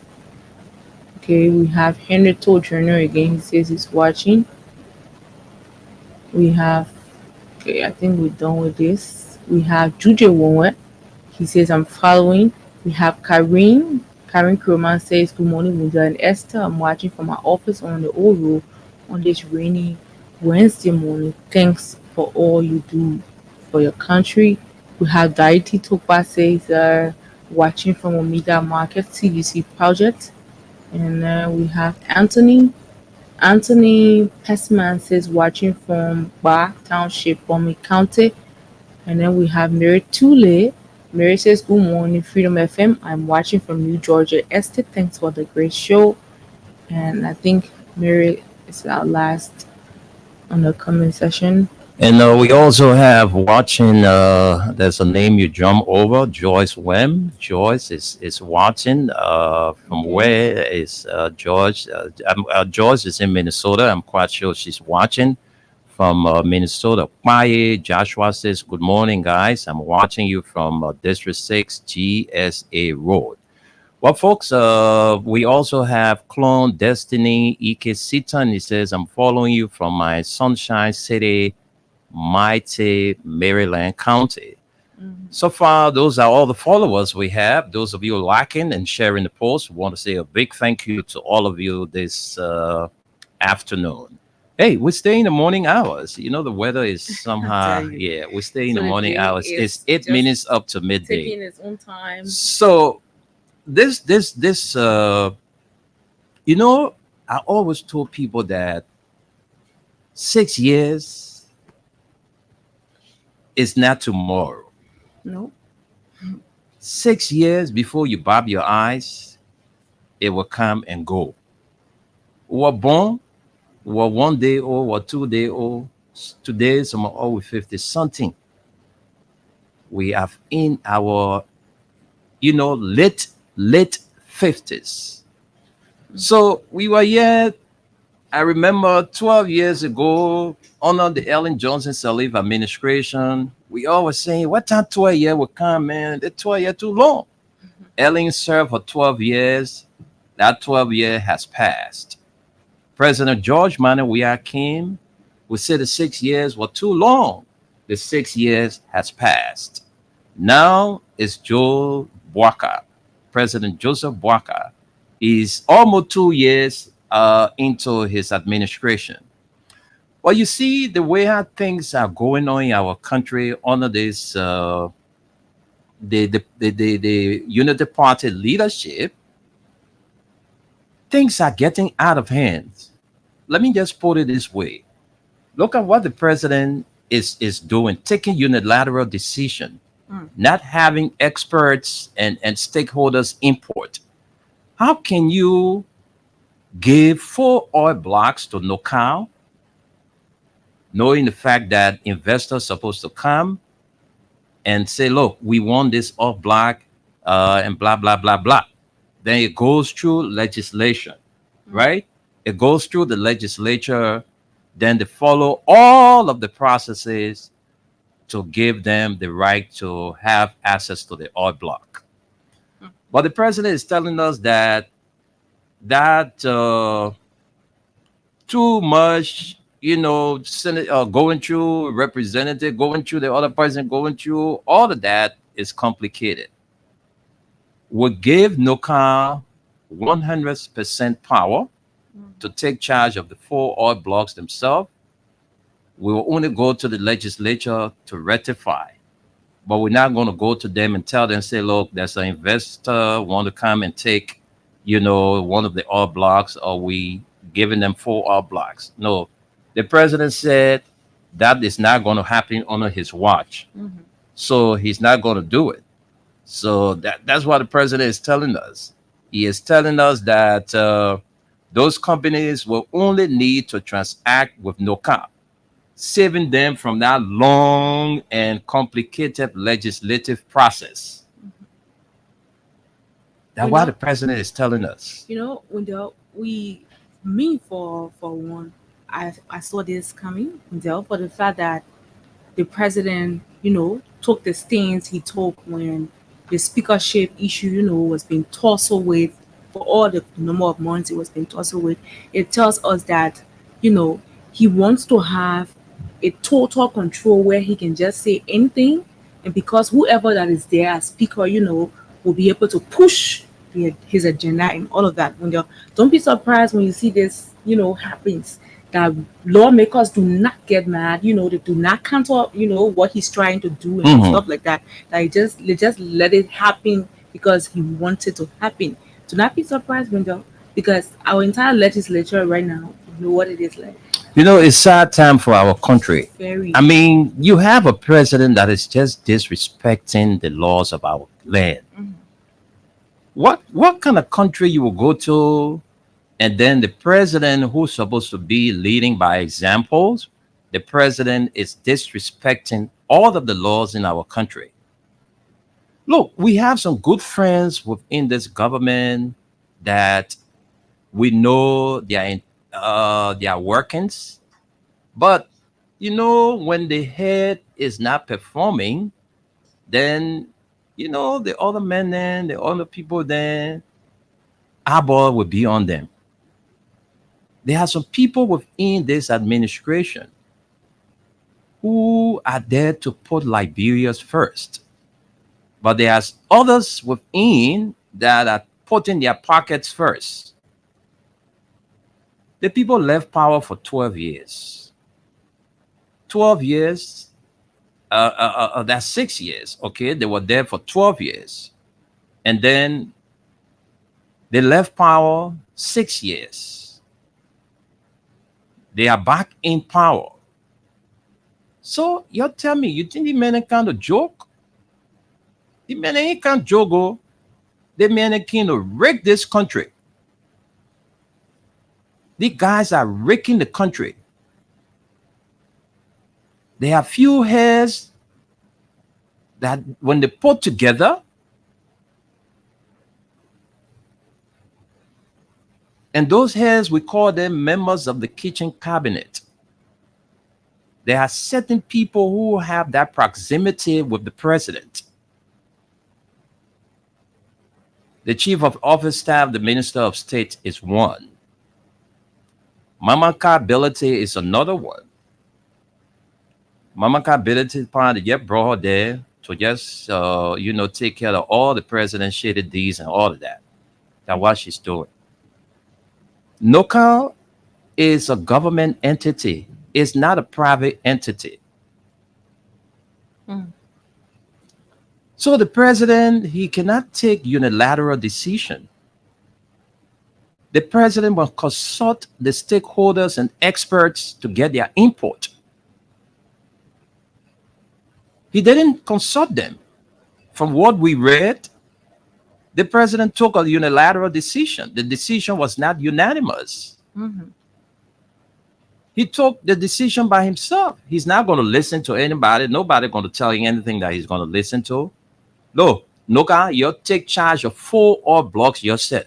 Okay, we have Henry Toll Jr. again. He says he's watching. We have, okay, I think we're done with this. We have Juju Wonwet. He says I'm following. We have Karim. Karim Kroman says good morning, Windsor and Esther. I'm watching from my office on the old road on this rainy Wednesday morning. Thanks for all you do for your country. We have Daiti Topa says watching from Omega Market CVC project. And we have Anthony Passman says watching from Bar Township, Bomi County. And then we have Mary Tule. Mary says, good morning, Freedom FM. I'm watching from New Georgia Estate. Thanks for the great show. And I think Mary is our last on the comment session. And we also have watching, there's a name you jump over, Joyce Wem. Joyce is watching. From where is George? George is in Minnesota. I'm quite sure she's watching from Minnesota. Maye Joshua says, good morning, guys. I'm watching you from District 6 GSA Road. Well, folks, we also have Clone Destiny Ike Sitan. He says, I'm following you from my Sunshine City, mighty Maryland County. So far, those are all the followers we have. Those of you liking and sharing the post, we want to say a big thank you to all of you this afternoon. Hey, we stay in the morning hours. The weather is somehow, yeah, we stay in the morning hours. It's 8 minutes up to midday. Taking its own time. So this, I always told people that 6 years is not tomorrow. No. 6 years before you bob your eyes, it will come and go. We're born, we're 1 day old, we're 2 day old. Today, some are over 50 something. We have in our, late 50s. So we were here. I remember 12 years ago, under the Ellen Johnson Sirleaf administration, we always saying, what time 12 years will come, man? The 12 years too long. Ellen served for 12 years. That 12 year has passed. President George Manuel Weah came. We said the 6 years were too long. The 6 years has passed. Now it's Joe Boakai. President Joseph Boakai is almost 2 years into his administration. Well, you see the way how things are going on in our country under this the Unity Party leadership, things are getting out of hand. Let me just put it this way. Look at what the president is doing, taking unilateral decision, not having experts and stakeholders input. How can you give 4 oil blocks to Nokal knowing the fact that investors supposed to come and say, look, we want this off block and blah, blah, blah, blah. Then it goes through legislation, right? It goes through the legislature. Then they follow all of the processes to give them the right to have access to the oil block. But the president is telling us that too much, Senate going through, representative going through, the other person going through, all of that is complicated. We give NOCA 100% power to take charge of the 4 oil blocks themselves. We will only go to the legislature to ratify, but we're not going to go to them and tell them, say, look, there's an investor want to come and take, one of the oil blocks, or we giving them 4 oil blocks. No, the president said that is not going to happen under his watch. So he's not going to do it. So that's what the president is telling us. He is telling us that those companies will only need to transact with NOCA, saving them from that long and complicated legislative process. That's what the president is telling us. Wendell, me for one, I saw this coming, Wendell, for the fact that the president, took the stance he took when the speakership issue, was being tussled with for all the number of months it was being tussled with. It tells us that, he wants to have a total control where he can just say anything, and because whoever that is there as speaker, will be able to push his agenda and all of that. Don't be surprised when you see this, happens, that lawmakers do not get mad, they do not counter, what he's trying to do and stuff like that. They just let it happen because he wants it to happen. Do not be surprised, Wendell, because our entire legislature right now, what it is like. It's sad time for our country. Very. I mean, you have a president that is just disrespecting the laws of our land. What kind of country you will go to, and then the president who's supposed to be leading by examples, the president is disrespecting all of the laws in our country. Look, we have some good friends within this government that we know their workings, but when the head is not performing, then the other men then, the other people then, our ball will be on them. There are some people within this administration who are there to put Liberians first, but there are others within that are putting their pockets first. The people left power for 12 years. 12 years, that's 6 years, okay? They were there for 12 years. And then they left power 6 years. They are back in power. So you tell me, you think the men can't joke? The men can't joke. The men can't wreck this country. These guys are wrecking the country. They have few hairs that when they put together, and those hairs, we call them members of the kitchen cabinet. There are certain people who have that proximity with the president. The chief of office staff, the minister of state is one. Mamaka ability is another one. Mamaka ability part to get brought her there to just, take care of all the president's shady deeds and all of that. That's what she's doing. NOCA is a government entity. It's not a private entity. So the president, he cannot take unilateral decision. The president will consult the stakeholders and experts to get their input. He didn't consult them. From what we read, the president took a unilateral decision. The decision was not unanimous. He took the decision by himself. He's not going to listen to anybody. Nobody going to tell him anything that he's going to listen to. No, Noka, you take charge of 4 oil blocks yourself.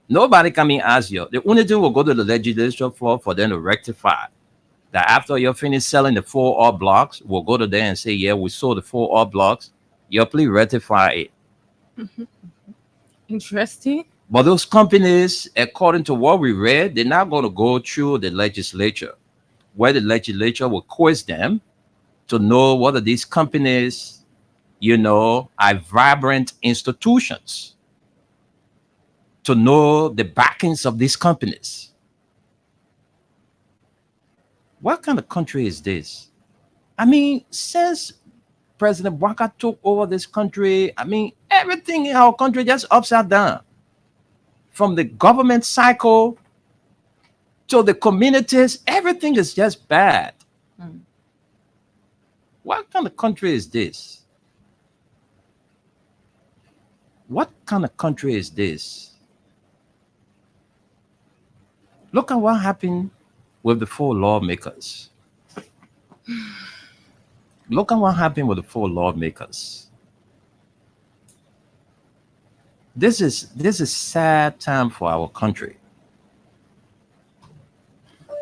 Nobody come in ask you. The only thing will go to the legislature for them to rectify. That after you're finished selling the 4 oil blocks, we'll go to them and say, yeah, we sold the 4 oil blocks. You please rectify it. Interesting. But those companies, according to what we read, they're not going to go through the legislature, where the legislature will quiz them to know whether these companies, are vibrant institutions, to know the backings of these companies. What kind of country is this? I mean, since President Waka took over this country, I mean, everything in our country just upside down. From the government cycle to the communities, everything is just bad. What kind of country is this? What kind of country is this? Look at what happened with the 4 lawmakers. Look at what happened with the 4 lawmakers. This is sad time for our country.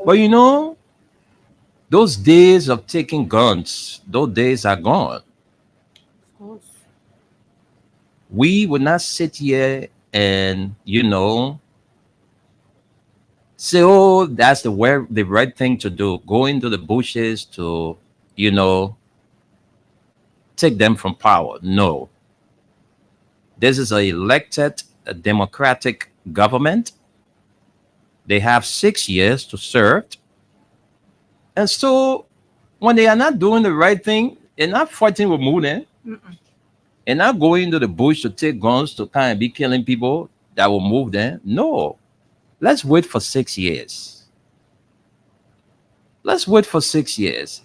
But those days of taking guns, those days are gone. Of course. We would not sit here and say, oh, that's the right thing to do. Go into the bushes to take them from power. No. This is an elected, a democratic government. They have 6 years to serve. And so when they are not doing the right thing, they're not fighting with Moon. And not going into the bush to take guns to kind of be killing people that will move them. No. Let's wait for 6 years. Let's wait for 6 years.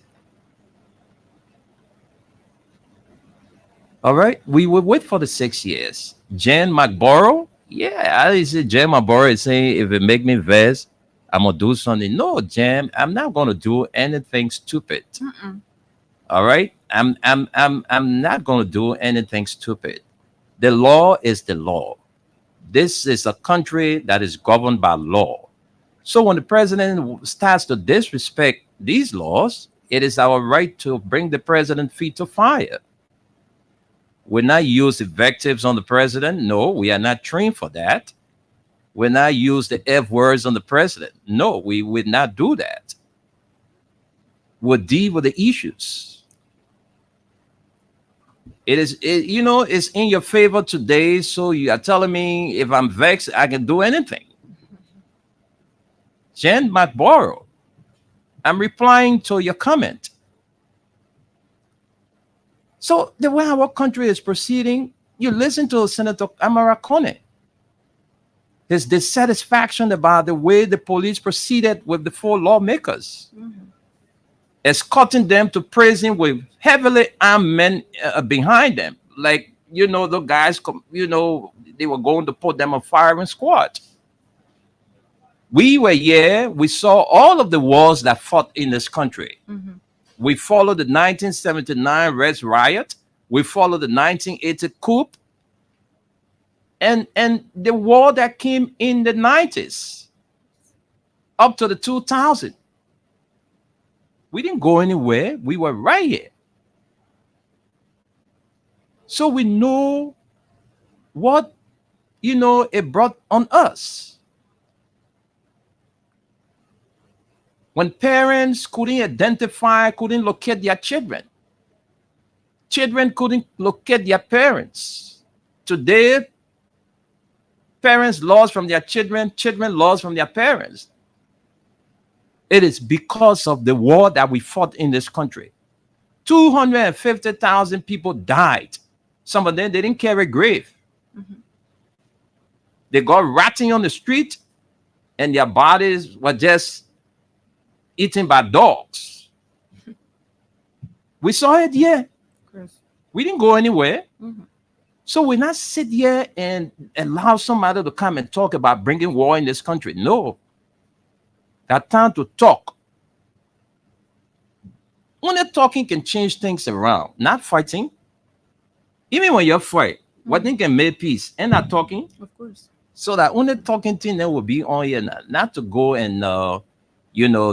All right, we will wait for the 6 years. Jan McBorough, I say Jan McBorough is saying if it make me vex, I'm gonna do something. No, Jan, I'm not gonna do anything stupid. All right, I'm not gonna do anything stupid. The law is the law. This is a country that is governed by law. So when the president starts to disrespect these laws, it is our right to bring the president feet to fire. We're not use invectives on the president. No, we are not trained for that. We're not use the F words on the president. No, we would not do that. We'll deal with the issues. It's in your favor today. So you are telling me if I'm vexed, I can do anything. Jen McBorough, I'm replying to your comment. So the way our country is proceeding, you listen to Senator Amara Kone. His dissatisfaction about the way the police proceeded with the 4 lawmakers, escorting them to prison with heavily armed men behind them. Like, the guys, they were going to put them on firing squad. We were here. We saw all of the wars that fought in this country. We followed the 1979 Red Riot. We followed the 1980 coup. And the war that came in the 90s up to the 2000. We didn't go anywhere. We were right here. So we know what, it brought on us. When parents couldn't identify, couldn't locate their children. Children couldn't locate their parents. Today, parents lost from their children, children lost from their parents. It is because of the war that we fought in this country. 250,000 people died. Some of them, they didn't carry a grave. They got rotting on the street and their bodies were just eaten by dogs. We saw it here. We didn't go anywhere. So we not sit here and allow somebody to come and talk about bringing war in this country. No. That time to talk only talking can change things around, not fighting. Even when you're fight, what they can make peace and not talking. Of course. So that only talking thing that will be on here, not to go and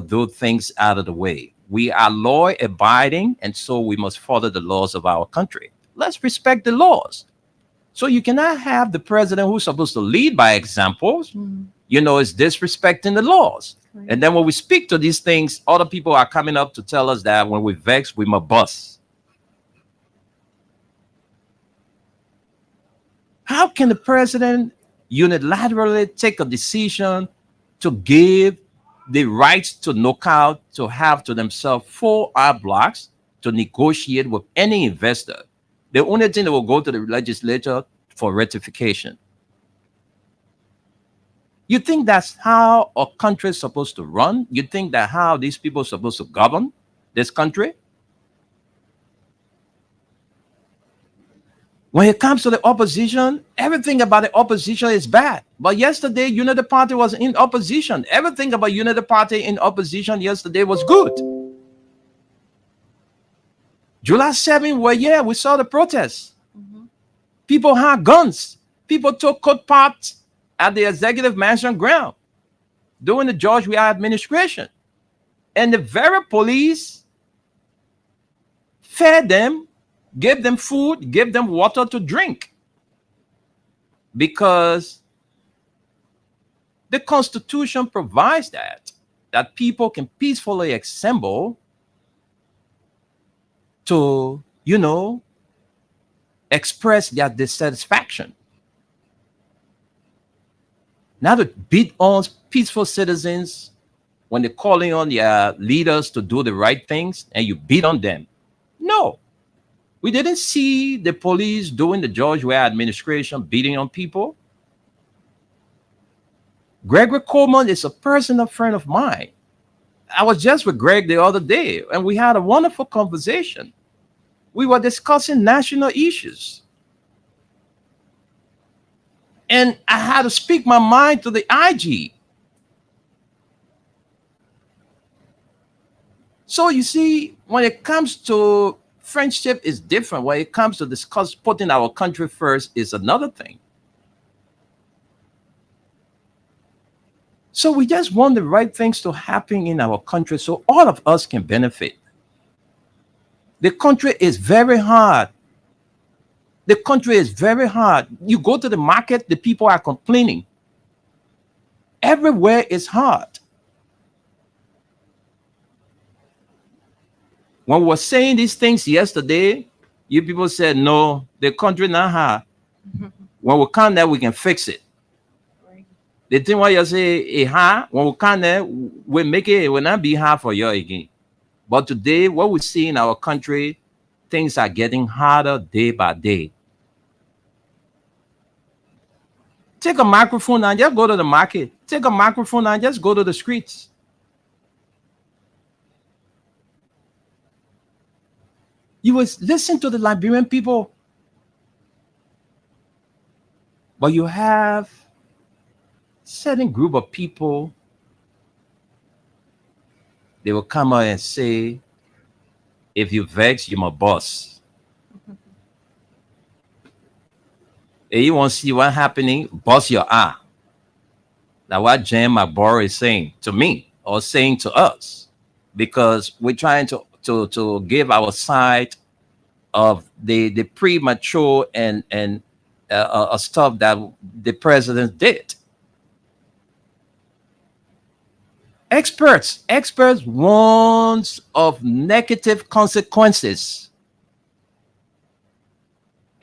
do things out of the way. We are law abiding, and so we must follow the laws of our country. Let's respect the laws. So you cannot have the president who's supposed to lead by examples, is disrespecting the laws. Right. And then when we speak to these things, other people are coming up to tell us that when we vex, we must bust. How can the president unilaterally take a decision to give the rights to knockout to have to themselves 4-hour blocks to negotiate with any investor? The only thing that will go to the legislature for ratification. You think that's how a country is supposed to run? You think that how these people are supposed to govern this country? When it comes to the opposition, everything about the opposition is bad. But yesterday, Unity Party was in opposition. Everything about Unity Party in opposition yesterday was good. July 7th, we saw the protests. People had guns. People took court parts at the executive mansion ground during the George Weah administration. And the very police fed them, gave them food, gave them water to drink. Because the Constitution provides that people can peacefully assemble to, express their dissatisfaction. Now to beat on peaceful citizens when they're calling on their leaders to do the right things and you beat on them. No. We didn't see the police doing the George Weah administration beating on people. Gregory Coleman is a personal friend of mine. I was just with Greg the other day and we had a wonderful conversation. We were discussing national issues. And I had to speak my mind to the IG. So you see, when it comes to friendship is different. When it comes to discuss putting our country first is another thing. So we just want the right things to happen in our country so all of us can benefit. The country is very hard. The country is very hard. You go to the market, the people are complaining. Everywhere is hard. When we were saying these things yesterday, you people said, no, the country not hard. When we come there, we can fix it. Right. The thing why you say it hard, when we come there, we make it will not be hard for you again. But today, what we see in our country, things are getting harder day by day. Take a microphone and just go to the market. Take a microphone and just go to the streets. You will listen to the Liberian people. But you have a certain group of people, they will come out and say, if you vex, you're my boss. And you want to see what's happening, boss your eye. Now what Jan McBor is saying to me or saying to us, because we're trying to give our side of the premature and stuff that the president did. Experts warns of negative consequences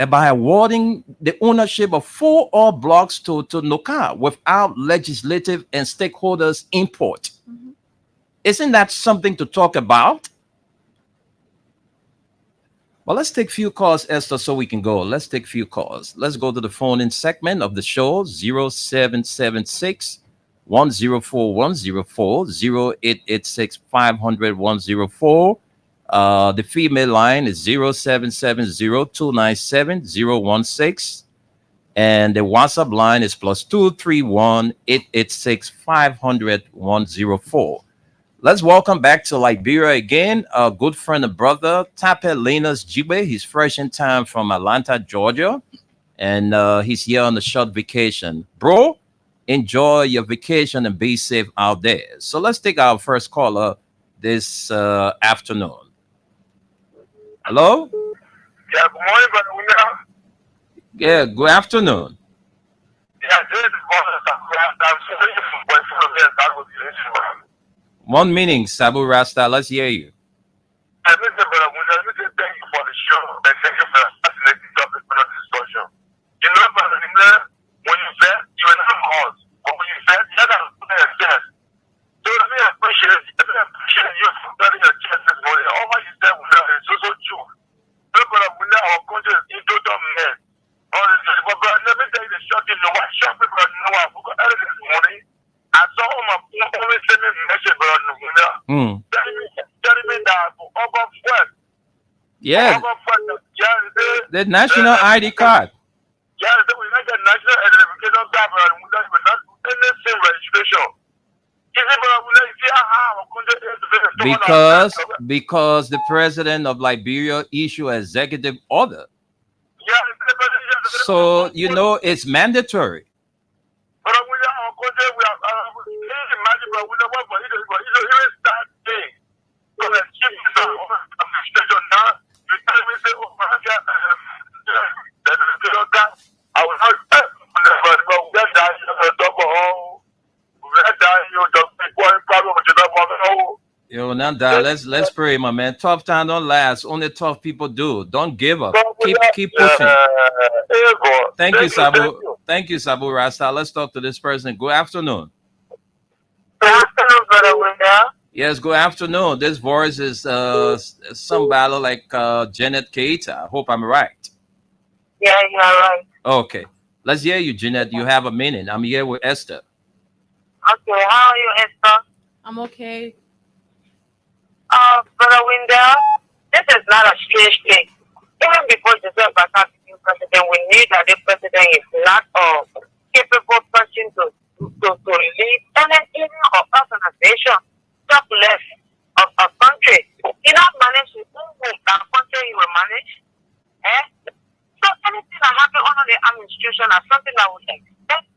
by awarding the ownership of 4 oil blocks to NOCA without legislative and stakeholders' input. Mm-hmm. Isn't that something to talk about? Well, let's take a few calls, Esther, so we can go. Let's take a few calls. Let's go to the phone-in segment of the show, 0776 104 104 0886 500 104. The female line is 0770 297 016. And the WhatsApp line is +231 886 500 104. Let's welcome back to Liberia again a good friend and brother, Tape Linus Jibe. He's fresh in time from Atlanta, Georgia, and he's here on a short vacation. Bro, enjoy your vacation and be safe out there. So let's take our first caller this afternoon. Hello? Yeah, good morning, brother William. Yeah, good afternoon. Yeah, this is I'm sorry for boyfriend of theirs that was the issue. One meaning, Sabu Rasta. Let's hear you. I listen, brother William, let me say thank you for the show and thank you for the fascinating topic for the discussion. You know, brother William, when you vet, you are not cause. But when you vet, you have to put in a chest. So let me appreciate you for putting your chest this morning. All what you said, William, is so true. No, brother William, our country is into dumb men. But let me tell you the short thing. What short people know I forgot early this morning. I saw my always send me a message, brother William. Telling me that for August 1st. Yeah, Yeah, the national ID card. yeah, we not get national identification card, brother William, but not anything registration. You see, brother William, you see how our country is Because the president of Liberia issued an executive order. So you know it's mandatory. But we are country, we are imagine, but we know what for even start thing. So the chief administration now, you tell me say, oh, I will not but we die double we die you just one problem with the Yo, Nanda, let's pray, my man. Tough time don't last. Only tough people do. Don't give up. Keep pushing. Thank you, Sabu. Thank you, Sabu Rasta. Let's talk to this person. Good afternoon. Good afternoon, brother William. Yes, good afternoon. This voice is somebody like Janet Keita. I hope I'm right. Yeah, you are right. Okay. Let's hear you, Janet. You have a minute. I'm here with Esther. Okay, how are you, Esther? I'm okay. Brother Wendell, this is not a strange thing. Even before Joseph Bata became president, we knew that the president is not a capable person to lead anything or organization, talk less of a country. He not manage to move that country he will manage. So anything that happens under the administration is something that we expect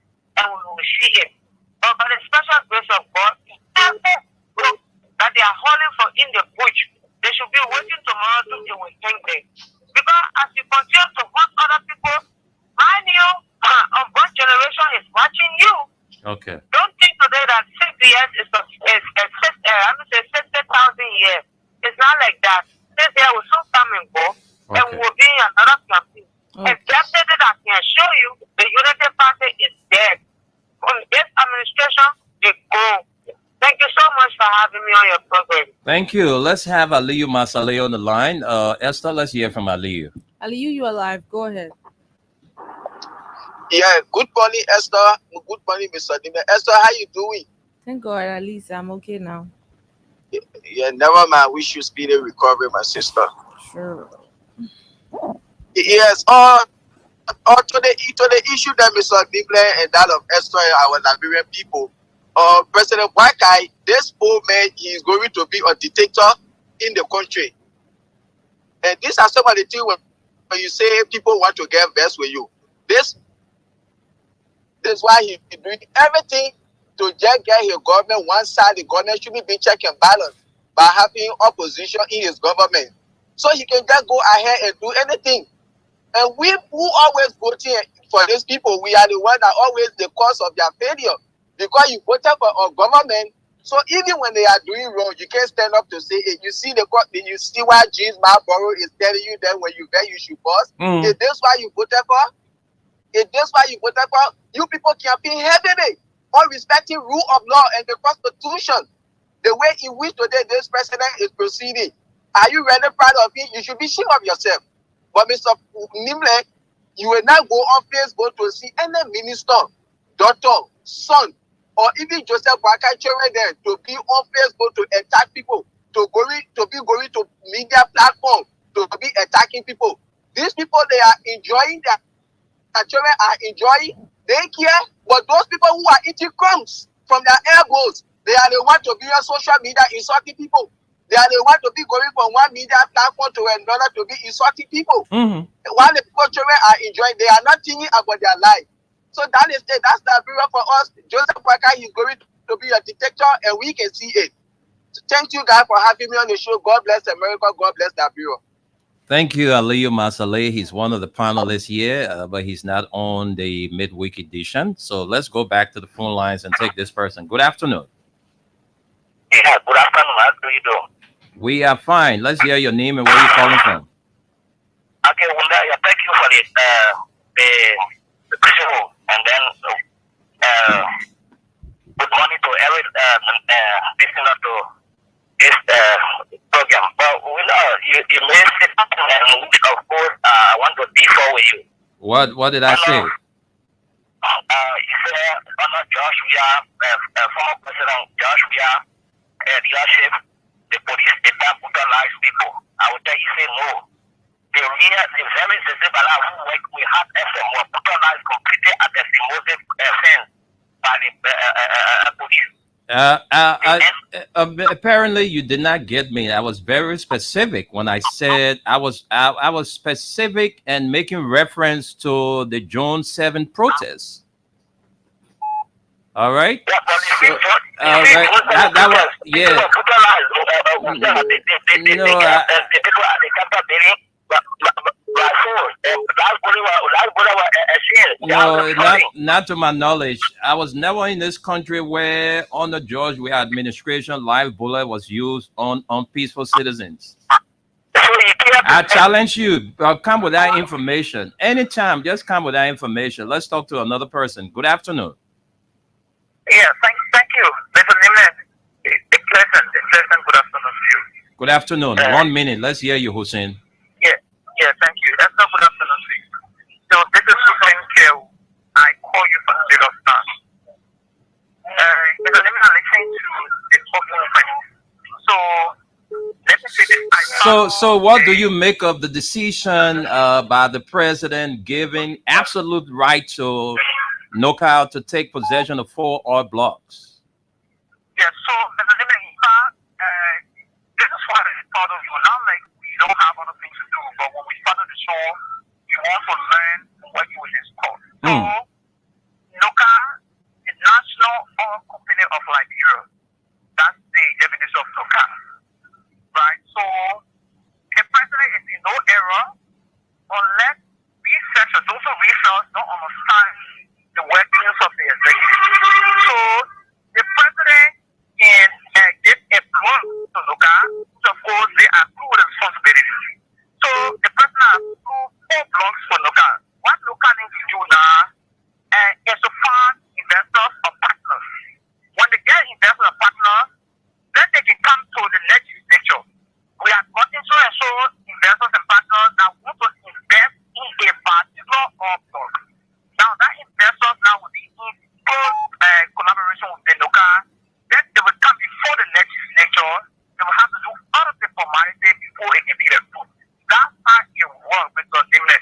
and we will see it. But by the special grace of God, every group that they are hauling for in the bush, they should be waiting tomorrow to they will thank them. Because as you continue to hurt other people, mind you, unborn generation is watching you. Okay. Don't think today that 6 years is 60,000 years. It's not like that. 6 years will soon come and go, and we will be in another campaign. And definitely I can show you the Unity Party is dead. From this administration, they go. Thank you so much for having me on your program. Thank you. Let's have Aliyu Masale on the line. Esther, let's hear from Aliyu. Aliyu, you are live. Go ahead. Yeah, good morning, Esther. Good morning, Mr. Dime. Esther, how you doing? Thank God, at least I'm okay now. Yeah, never mind. Wish you speedy recovery, my sister. Sure. Yes. To the issue that Mr. Dime and that of Esther, our Liberian people. President Wakai, this old man, he is going to be a dictator in the country. And these are some of the things when you say people want to get versed with you. This is why he's doing everything to just get his government one side. The government should be check and balance by having opposition in his government. So he can just go ahead and do anything. And we who always voting for these people, we are the one that always the cause of their failure. Because you voted for our government, so even when they are doing wrong, you can't stand up to say it. You see you see why James Marlborough is telling you that when you bet you should boss. Is this why you voted for? Is this why you voted for? You people campaign heavily on respecting rule of law and the constitution. The way in which today this president is proceeding. Are you really proud of it? You should be ashamed of yourself. But Mr. Nimle, you will not go on Facebook to see any minister, daughter, son, or even Joseph Boakai children there to be on Facebook to attack people, to be going to media platform to be attacking people. These people, they are enjoying their children are enjoying, they care, but those people who are eating crumbs from their elbows, They are the one to be on social media insulting people. They are the one to be going from one media platform to another to be insulting people. While the people children are enjoying, they are not thinking about their life. So that is it. That's the period for us. Joseph Boakai is going to be a dictator, and we can see it. So thank you guys for having me on the show. God bless America. God bless that bureau. Thank you, Aliyu Masale. He's one of the panelists here, but he's not on the midweek edition. So let's go back to the phone lines and take this person. Good afternoon. Yeah, good afternoon. How do you do? We are fine. Let's hear your name and where you're calling from. Okay, well, yeah, thank you for the question. And then good morning to every listener to this program. But we know you may say something, and which of course I want to differ with you. What did I say? You said under Joshua, former President Joshua leadership, the police attack brutalize people. I would tell you say no. The very Zezebala who work with Heart FM were brutalized completely at the Moses fence by the police. Apparently you did not get me. I was very specific when I said I was specific and making reference to the June 7 protests. All right. So, all right. That was, yeah. No, not to my knowledge. I was never in this country where under George we had administration live bullet was used on peaceful citizens. I challenge you. Come with that information anytime. Just come with that information. Let's talk to another person. Good afternoon. Yeah, thank you. Mr. Nimnet, pleasant good afternoon to you. Good afternoon. 1 minute. Let's hear you, Hussein. Yeah, thank you. That's a good afternoon to you. So this is Hussein Kew. I call you from the Lagos Star. Mr. Nimnet, I'm listening to the opening question. So let me say this. So what do you make of the decision by the president giving absolute right to Knockout to take possession of 4 oil blocks? Yeah, so Mr. Nimnet, this is what I thought of you. Not like we don't have other things to do, but when we started the show, we want to learn what you was taught. So NOCA, the National Oil Company of Liberia, that's the definition of NOCA, right? So the president is in no error unless researchers, those who research don't understand the workings of the executive. So the president can give a block to NOCA, which of course they accrue the responsibility. So the president has 4 blocks for NOCA. What NOCA needs to do now is to find investors or partners. When they get investors or partners, then they can come to the legislature. We have gotten so investors and partners that want to invest in a particular oil block. Now that investors now will be in close collaboration with the NOCA. Then they will come before the legislature. They will have to do all of the formality before it can be approved. That's how it works with the Nimnet.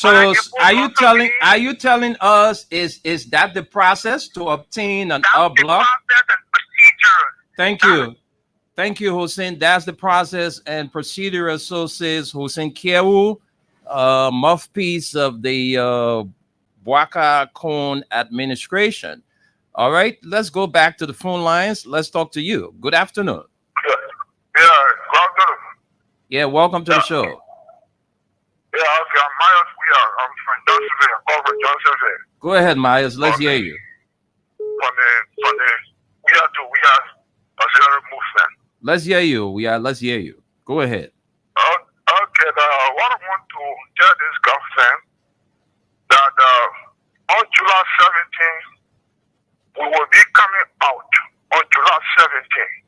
So are you telling us is that the process to obtain an oil block? Thank you. Thank you, Hussein. That's the process and procedure. So says Hussein Kewu, mouthpiece of the Bouaka Kone administration. All right, let's go back to the phone lines. Let's talk to you. Good afternoon. Yeah, welcome to the show. Yeah, okay, I'm Myers. I'm from Johnsonville. I'm calling from Johnsonville. Go ahead, Myers. Let's hear you. From the we are auxiliary movement. Let's hear you. Let's hear you. Go ahead. Okay, what I want to tell this government that on July 17th, we will be coming out on July 17th.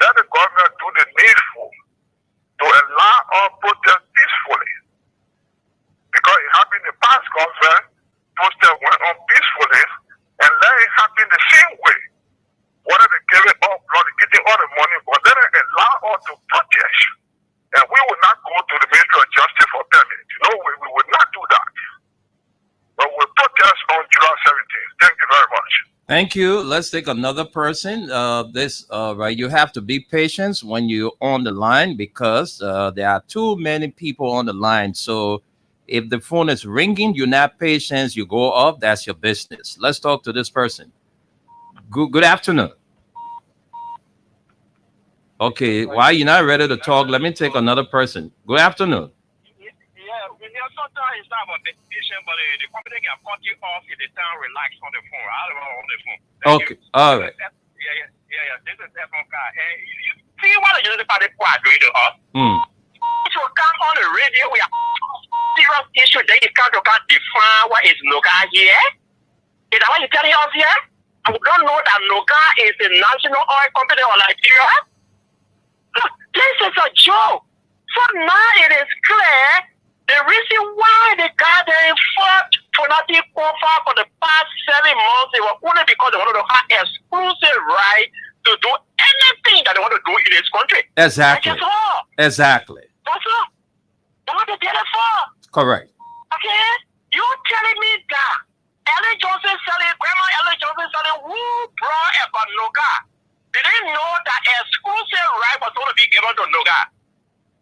That the government do the needful to allow our protest peacefully. Because it happened in the past government, protest went on peacefully, and let it happen the same way. Whether they give it all blood, getting all the money, but then they allow us to protest. And we will not go to the Ministry of Justice for permit. No way, we will not do that. But we'll protest on July 17th. Thank you very much. Thank you. Let's take another person. Right. You have to be patient when you're on the line because there are too many people on the line. So if the phone is ringing, you're not patient, you go off, that's your business. Let's talk to this person. Good afternoon. Okay, why you're not ready to talk? Let me take another person. Good afternoon. Sometimes it's not about meditation, but the company can cut you off if they can't relax on the phone. I don't know on the phone. Okay, all right. Yeah. This is F1 car. And you see what the other party are doing to us? If you come on the radio, we have serious issue. Then you can't define what is Noga here. Is that what you're telling us here? And we don't know that Noga is a national oil company or Nigeria. Look, this is a joke. So now it is clear. The reason why the garden fought Funati Kofa for the past 7 months, it was only because they wanted to have exclusive right to do anything that they want to do in this country. Exactly. That's all. Exactly. That's all. That's what they did it for. Correct. Okay? You telling me that Ellen Johnson selling, Grandma Ellen Johnson selling, who brought about Noga? They didn't know that exclusive right was going to be given to Noga.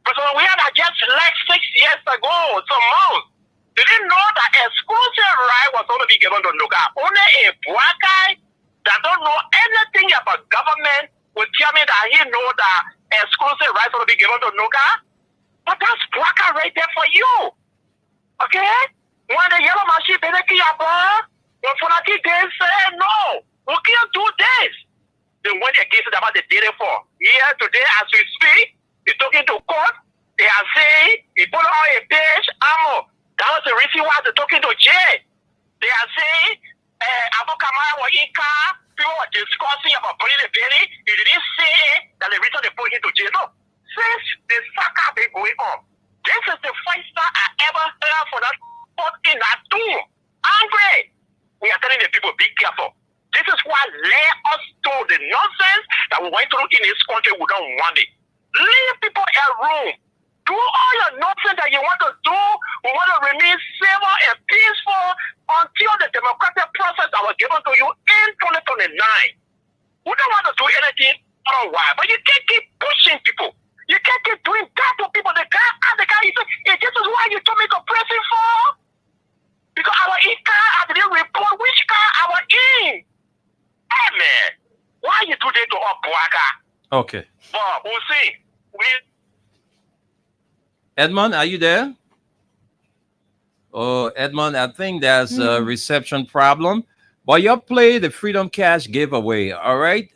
Because we had just like 6 years ago, some months, they didn't know that exclusive right was going to be given to Noga. Only a black guy that don't know anything about government will tell me that he know that exclusive rights will be given to Noga. But that's black guy right there for you. Okay? When the yellow machine when Funaki they say no, we can't do this. Then when they give it about the data for here today as we speak, they're talking to court. They are saying he put on a page ammo. That was the reason why they're talking to Jay. They are saying Abu Kamara was in car. People were discussing about putting the belly. He didn't say that the reason they put him to jail. No. Since the saga been going on, this is the first time I ever heard for that spot in that tomb. Angry. We are telling the people, be careful. This is what led us to the nonsense that we went through in this country. We don't want it. Leave people a room. Do all your nonsense that you want to do. We want to remain civil and peaceful until the democratic process that was given to you in 2029. We don't want to do anything otherwise, but you can't keep pushing people. You can't keep doing that to people. The guy, you say, hey, this is why you told me to press it for. Because our car, I didn't report which car I was in. Hey, man, why you do that to our Boaga? Okay. But we'll see. Edmond, are you there? Oh, Edmond, I think there's a reception problem. But you play the Freedom Cash giveaway, all right?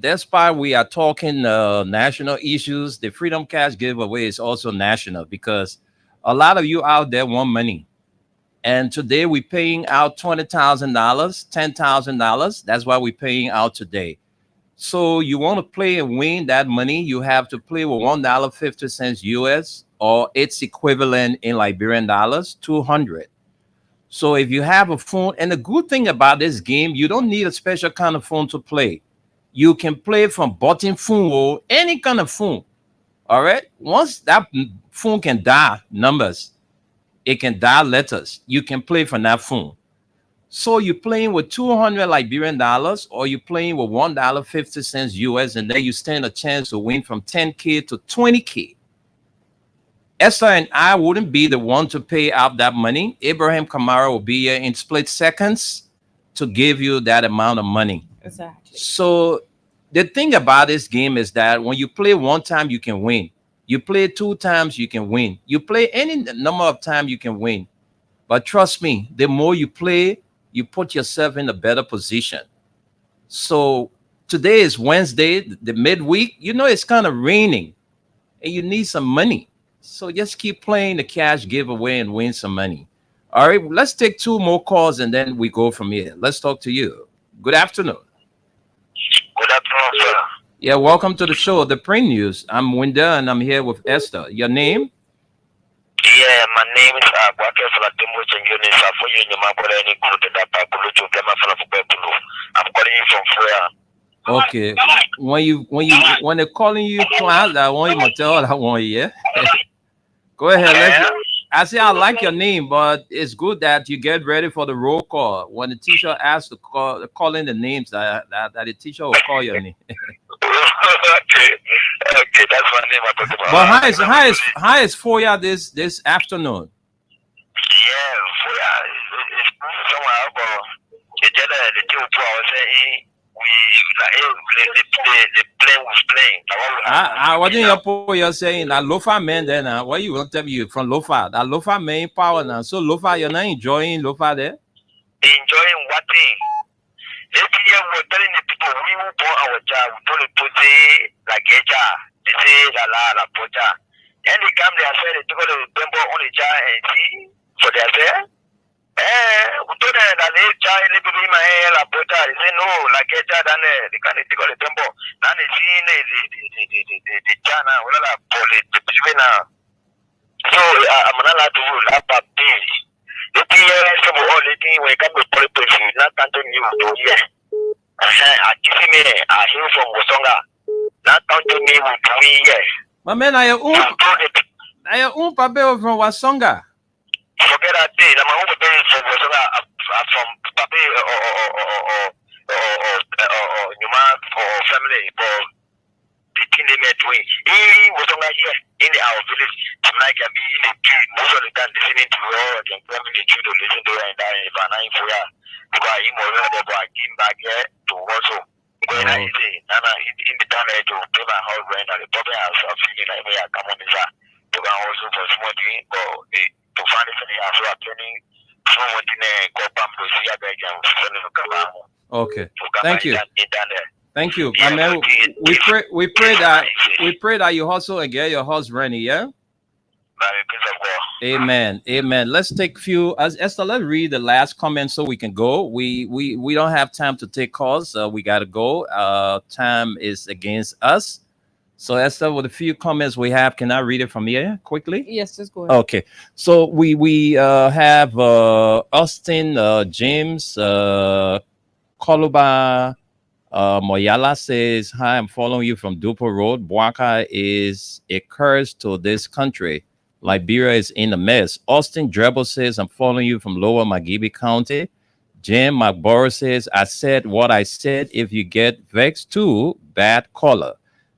Despite we are talking national issues, the Freedom Cash giveaway is also national because a lot of you out there want money. And today we're paying out $20,000, $10,000. That's why we're paying out today. So you want to play and win that money, you have to play with $1.50 US or its equivalent in Liberian dollars, 200. So if you have a phone, and the good thing about this game, you don't need a special kind of phone to play. You can play from button phone or any kind of phone. All right. Once that phone can dial numbers, it can dial letters. You can play from that phone. So you're playing with 200 Liberian dollars, or you're playing with $1.50 US, and then you stand a chance to win from 10K to 20K. Esther and I wouldn't be the one to pay out that money. Abraham Kamara will be here in split seconds to give you that amount of money. Exactly. So the thing about this game is that when you play one time, you can win. You play 2 times, you can win. You play any number of times, you can win. But trust me, the more you play, you put yourself in a better position. So today is Wednesday, the midweek. You know it's kind of raining and you need some money. So just keep playing the cash giveaway and win some money. All right, let's take 2 more calls and then we go from here. Let's talk to you. Good afternoon. Good afternoon, sir. Yeah, welcome to the show, The Print News. I'm Winda and I'm here with Esther. Your name? Yeah, my name is I'm calling you from Freya. Okay. When they're calling you class, I want you to tell that one, yeah. Go ahead. I say I like your name, but it's good that you get ready for the roll call. When the teacher asks to call in the names, that the teacher will call your name. Okay, that's my name. I'm talking about. But how is Foya this afternoon? Yeah, Foya is somewhere, but the two was saying the plane was playing. I wasn't you're saying that Lofa man then what you want to tell me from Lofa? That Lofa main power now. So Lofa, you're not enjoying Lofa there? Enjoying what thing? This year we're telling the people we will pour our job, we told it to say like a jar, they say la poja. And they come there and say they took the temple on the jar and see for their affair. We told them that they jar a little bit my hair la poja. They say no, like a jar, then they can't take the temple. Now they see the jar now, we're not for the now. So I'm not allowed to lap up this. The year some all the thing when come to politics, not counting you to hear. I give me a hill from Wosonga. Not counting me with 3 years. My man, I own Pape from Wasonga. Forget that day. I'm own Pape from Wosonga from Pape or Newman or family or the thing they made doing. He was on here in our village. Tonight can be in the tree. Most of the time listening to all and coming the tree to listen to and that if I'm not for ya. Because he was there, but I came back here to also. When I say, Nana, in the time to pay my house rent and the public house of feeling like me, I come on this. To go also for small thing, but to find it in the house of training. Someone didn't go back to see a bag and send it to come out. Okay. Thank you. Thank you. Yeah, Amen. We pray that you hustle and get your house ready, yeah? Amen. Amen. Let's take few as Esther, let's read the last comment so we can go. We don't have time to take calls. We gotta go. Time is against us. So Esther, with a few comments we have, can I read it from here quickly? Yes, just go ahead. Okay. So we have Austin James Koluba Moyala says, hi, I'm following you from Dupo Road. Bwaka is a curse to this country. Liberia is in a mess. Austin Drebel says, I'm following you from Lower Magibi County. Jim McBorough says, I said what I said. If you get vexed too, bad caller.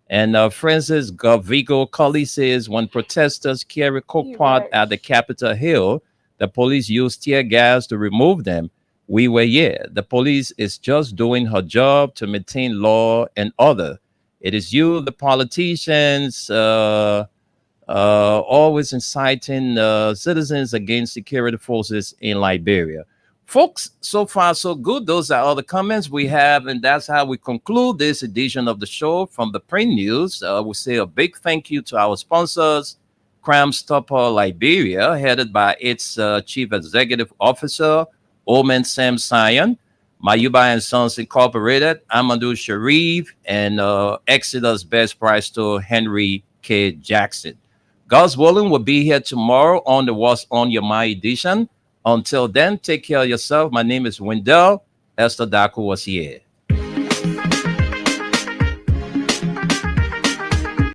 And Francis Gavigo Cully says, when protesters carry coke pot at the Capitol Hill, the police used tear gas to remove them. We were here. The police is just doing her job to maintain law and order. It is you, the politicians, always inciting citizens against security forces in Liberia. Folks, so far so good. Those are all the comments we have, and that's how we conclude this edition of the show from the Print News. We say a big thank you to our sponsors, Crime Stopper Liberia, headed by its Chief Executive Officer, Omen Sam Sion, Mayuba and Sons Incorporated, Amadou Sharif, and Exodus Best Price Store, Henry K. Jackson. God's willing, will be here tomorrow on the What's on Your Mind edition. Until then, take care of yourself. My name is Wendell. Esther Daku was here.